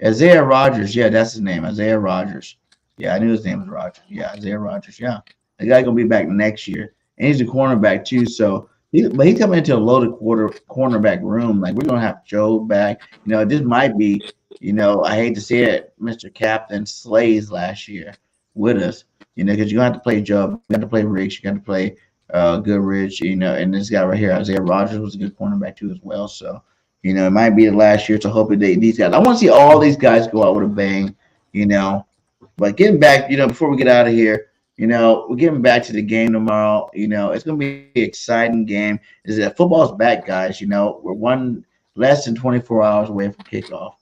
Isaiah Rogers, yeah, that's his name. Isaiah Rogers. Yeah, I knew his name was Rogers. Yeah, Isaiah Rogers. Yeah, the guy gonna be back next year, and he's a cornerback too. So, but he's coming into a loaded cornerback room. Like we're gonna have Joe back. This might be. I hate to say it, Mr. Captain Slays last year with us. Because you have to play Joe, you have to play Riggs, you got to play Goodrich. And this guy right here, Isaiah Rogers, was a good cornerback too as well. So. It might be the last year to hope that these guys. I want to see all these guys go out with a bang. But getting back, before we get out of here, we're getting back to the game tomorrow. It's going to be an exciting game. Is that football's back, guys? We're one less than 24 hours away from kickoff.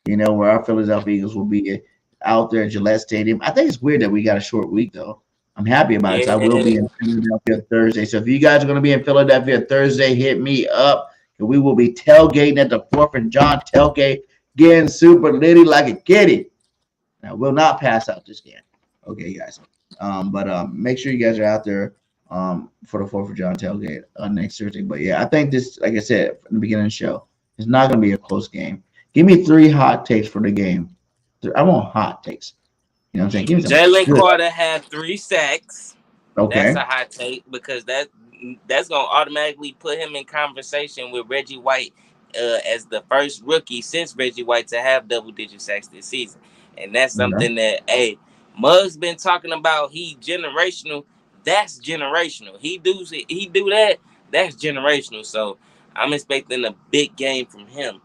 Where our Philadelphia Eagles will be out there at Gillette Stadium. I think it's weird that we got a short week though. I'm happy about it. So I will be in Philadelphia Thursday. So if you guys are going to be in Philadelphia Thursday, hit me up. We will be tailgating at the 4th and John tailgate, getting super litty like a kitty. Now, we'll not pass out this game. Okay, guys. But make sure you guys are out there for the 4th of John tailgate next Thursday. But yeah, I think this, like I said in the beginning of the show, it's not going to be a close game. Give me 3 hot takes for the game. I want hot takes. You know what I'm saying? Give me some Jalen Carter had 3 sacks. Okay. That's a hot take because that's gonna automatically put him in conversation with Reggie White as the first rookie since Reggie White to have double-digit sacks this season, and that's something that Muggs been talking about. He generational. That's generational. He do that. That's generational. So I'm expecting a big game from him.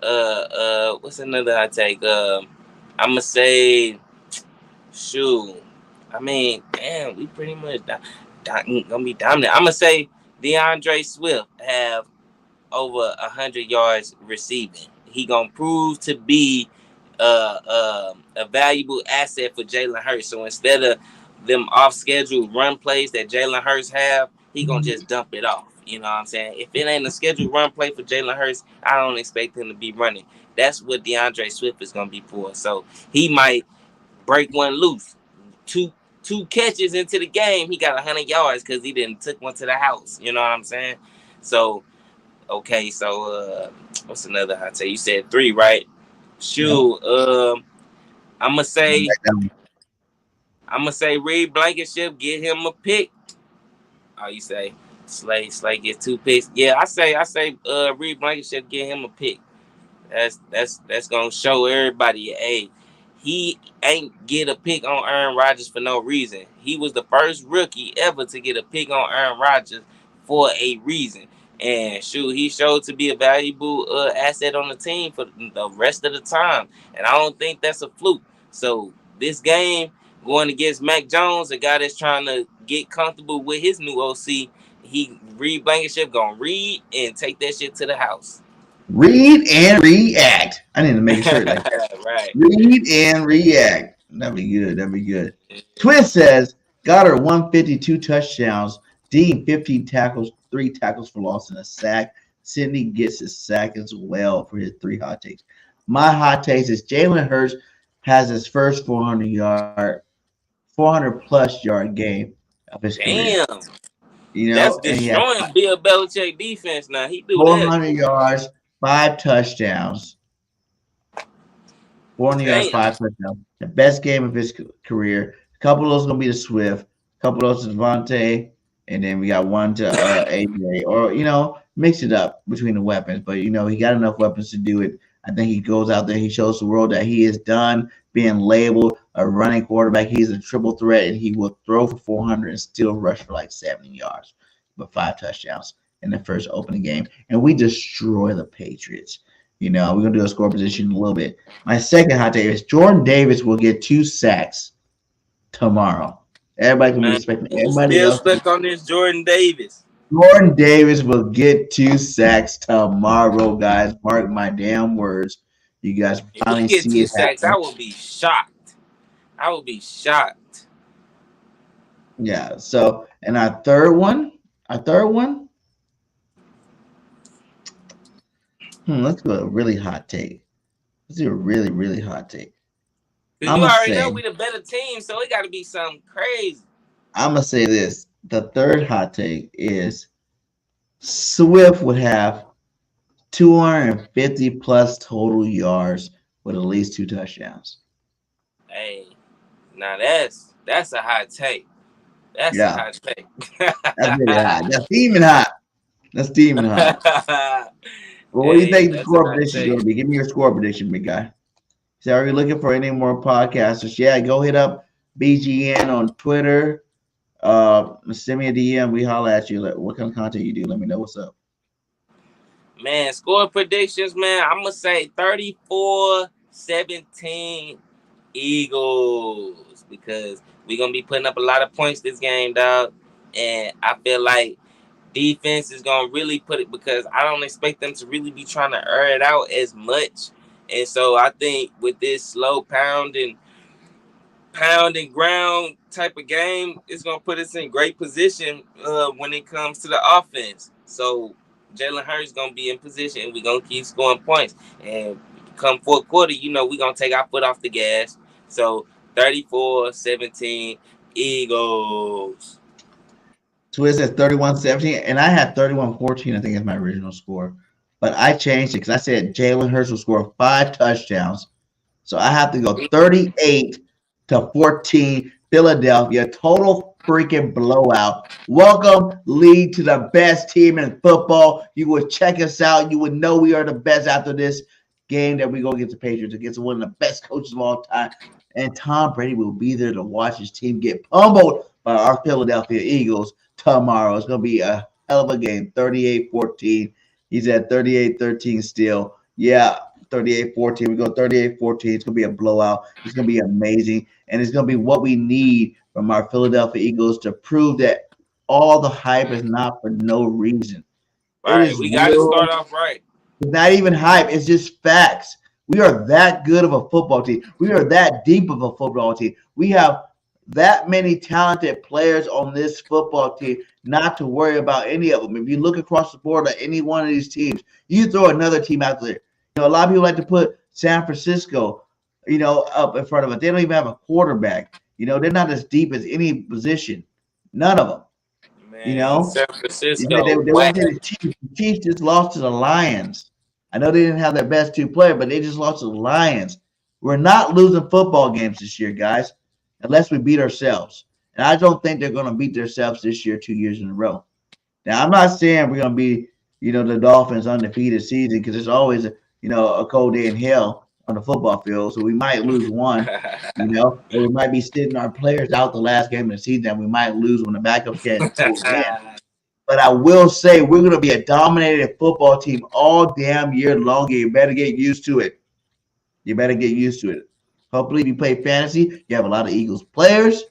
What's another hot take? I'm gonna say, shoot. I mean, damn, we pretty much gonna be dominant. I'm gonna say Andreswift have over 100 yards receiving. He gonna prove to be a valuable asset for Jalen Hurts. So instead of them off schedule run plays that Jalen Hurts have, he gonna just dump it off. You know what I'm saying? If it ain't a scheduled run play for Jalen Hurts, I don't expect him to be running. That's what Andreswift is gonna be for. So he might break one loose. Two catches into the game, he got 100 yards because he didn't took one to the house. You know what I'm saying? So, okay. So, what's another hot take? You said 3, right? Shoot. I'm gonna say Reed Blankenship, get him a pick. Oh, you say Slay gets 2 picks. Yeah, I say Reed Blankenship get him a pick. That's gonna show everybody, hey, he ain't get a pick on Aaron Rodgers for no reason. He was the first rookie ever to get a pick on Aaron Rodgers for a reason. And shoot, he showed to be a valuable asset on the team for the rest of the time. And I don't think that's a fluke. So this game going against Mac Jones, a guy that's trying to get comfortable with his new OC, Reed Blankenship gonna read and take that shit to the house. Read and react. I need to make a shirt like that. Right. Read and react. That'd be good. That'd be good. Twist says Goddard 152 touchdowns, Dean 15 tackles, 3 tackles for loss and a sack. Sidney gets his sack as well for his 3 hot takes. My hot takes is Jalen Hurts has his first 400 plus yard game of his career. Damn. You know, that's destroying Bill Belichick defense now. He do 400 that. yards, 5 touchdowns. 400 yards, 5 touchdowns. The best game of his career. A couple of those going to be to Swift. A couple of those to Devontae. And then we got one to AJ. Or, mix it up between the weapons. But, he got enough weapons to do it. I think he goes out there. He shows the world that he is done being labeled a running quarterback. He's a triple threat, and he will throw for 400 and still rush for like 70 yards. But 5 touchdowns in the first opening game. And we destroy the Patriots. We're going to do a score position in a little bit. My second hot take is Jordan Davis will get 2 sacks tomorrow. Everybody can be expecting everybody still else. Stuck on this Jordan Davis. Jordan Davis will get 2 sacks tomorrow, guys. Mark my damn words. You guys finally if he get see 2 it sacks, happen. I will be shocked. Yeah. So, and our third one. Let's go a really hot take. Let's do a really, really hot take. You already know we the better team, so it got to be something crazy. I'm going to say this. The third hot take is Swift would have 250 plus total yards with at least 2 touchdowns. Hey, now that's a hot take. That's a hot take. That's really hot. That's steaming hot. Well, what do you think the score prediction is going to be? Give me your score prediction, big guy. So are you looking for any more podcasters? Yeah, go hit up BGN on Twitter. Send me a DM. We holler at you. What kind of content you do? Let me know what's up. Man, score predictions, man. I'm going to say 34-17 Eagles because we're going to be putting up a lot of points this game, dog. And I feel like defense is going to really put it because I don't expect them to really be trying to air it out as much. And so I think with this slow pound and ground type of game, it's going to put us in great position when it comes to the offense. So Jalen Hurts is going to be in position and we're going to keep scoring points. And come fourth quarter, we're going to take our foot off the gas. So 34-17 Eagles. Twist at 31-17, and I had 31-14, I think is my original score. But I changed it because I said Jalen Hurts will score 5 touchdowns. So I have to go 38-14 Philadelphia. Total freaking blowout. Welcome, league, to the best team in football. You would check us out. You would know we are the best after this game that we go against the Patriots, against one of the best coaches of all time. And Tom Brady will be there to watch his team get pummeled by our Philadelphia Eagles tomorrow. It's going to be a hell of a game, 38-14. He's at 38-13 still. Yeah, 38-14. We go 38-14. It's going to be a blowout. It's going to be amazing. And it's going to be what we need from our Philadelphia Eagles to prove that all the hype is not for no reason. Right. We got to start off right. It's not even hype. It's just facts. We are that good of a football team. We are that deep of a football team. We have that many talented players on this football team not to worry about any of them. If you look across the board at any one of these teams, you throw another team out there. A lot of people like to put San Francisco, up in front of it. They don't even have a quarterback. They're not as deep as any position. None of them. Man, San Francisco. The Chiefs just lost to the Lions. I know they didn't have their best 2 players, but they just lost to the Lions. We're not losing football games this year, guys, unless we beat ourselves. And I don't think they're going to beat themselves this year 2 years in a row. Now, I'm not saying we're going to be, the Dolphins undefeated season because there's always, a cold day in hell on the football field. So we might lose one, or we might be sitting our players out the last game of the season. And we might lose when the backups can't totally in. But I will say we're going to be a dominated football team all damn year long. You better get used to it. You better get used to it. Hopefully, if you play fantasy, you have a lot of Eagles players.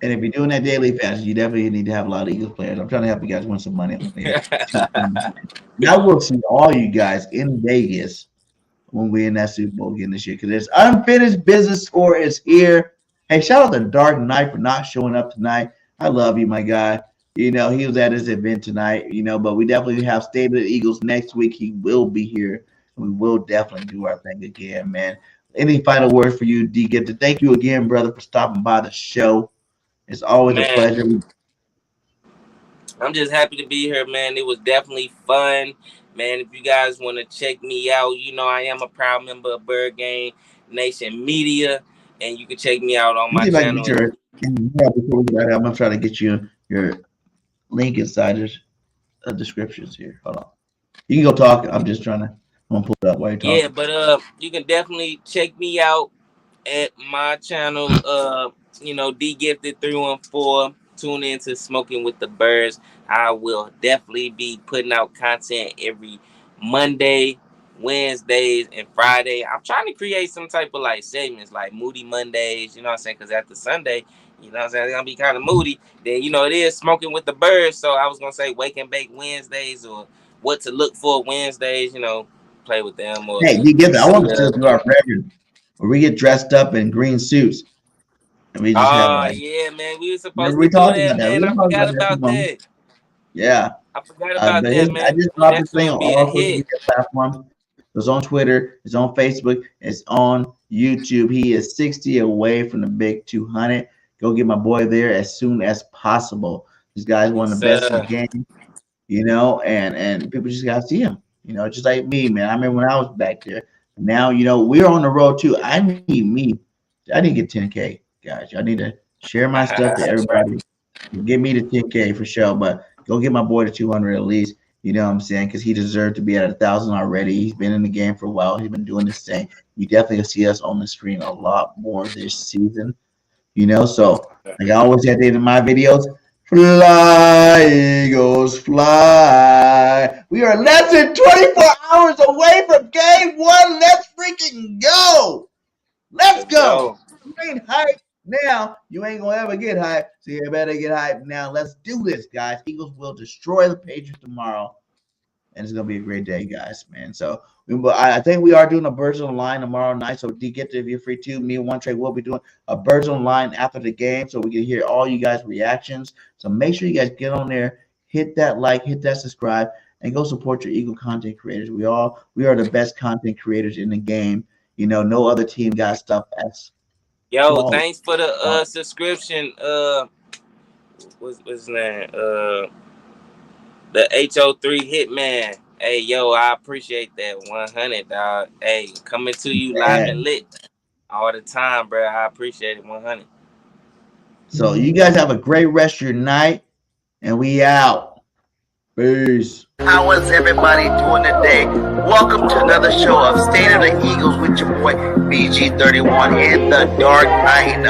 And if you're doing that daily fantasy, you definitely need to have a lot of Eagles players. I'm trying to help you guys win some money. Now we'll see all you guys in Vegas when we're in that Super Bowl again this year because this unfinished business score is here. Hey, shout out to Dark Knight for not showing up tonight. I love you, my guy. He was at his event tonight, but we definitely have State of the Eagles next week. He will be here. We will definitely do our thing again, man. Any final words for you, D? Thank you again, brother, for stopping by the show. It's always a pleasure. I'm just happy to be here, man. It was definitely fun. Man, if you guys want to check me out, I am a proud member of BIRDGANG Nation Media, and you can check me out on my channel. I'm going to try to get you your link inside the descriptions here. Hold on. You can go talk. I'm just trying to pull it up while you're talking. Yeah, but you can definitely check me out at my channel, D Gifted 314. Tune in to Smoking with the Birds. I will definitely be putting out content every Monday, Wednesdays, and Friday. I'm trying to create some type of segments like Moody Mondays, you know what I'm saying? Because after Sunday, you know what I'm saying, it's going to be kind of moody. Then, it is Smoking with the Birds. So I was going to say Wake and Bake Wednesdays or What to Look For Wednesdays, play with them. Or, hey, D Gifted, I want to still do our record where we get dressed up in green suits. We just yeah, man. We were supposed to do that, man. I forgot about that. Yeah. I forgot about that, man. I just dropped this thing on all social media platforms. It's on Twitter. It's on Facebook. It's on YouTube. He is 60 away from the big 200. Go get my boy there as soon as possible. This guy's one of the best in the game, and people just got to see him. Just like me, man. I remember when I was back there. Now, we're on the road, too. I need to get 10K. Guys, I need to share my stuff to everybody. Get me to 10K for sure, but go get my boy to 200 at least. You know what I'm saying? Because he deserved to be at 1,000 already. He's been in the game for a while. He's been doing this thing. You definitely see us on the screen a lot more this season. So like I always say at the end of my videos, fly, Eagles, fly. We are less than 24 hours away from game one. Let's freaking go. Let's go. You ain't hyped now. You ain't going to ever get hyped. So you better get hyped now. Let's do this, guys. Eagles will destroy the Patriots tomorrow. And it's going to be a great day, guys, man. So I think we are doing a Birds on the Line tomorrow night. So D Gifted, if you're free too, me and One Trade will be doing a Birds on the Line after the game so we can hear all you guys' reactions. So make sure you guys get on there, hit that like, hit that subscribe, and go support your Eagle content creators. We are the best content creators in the game. No other team got stuff as Yo, thanks for the subscription. What's his name? The HO3 Hitman. Hey, yo, I appreciate that 100, dog. Hey, coming to you live and lit all the time, bro. I appreciate it 100. So you guys have a great rest of your night, and we out. Peace. How is everybody doing today? Welcome to another show of State of the Eagles with your boy BG31 and the Dark Knight.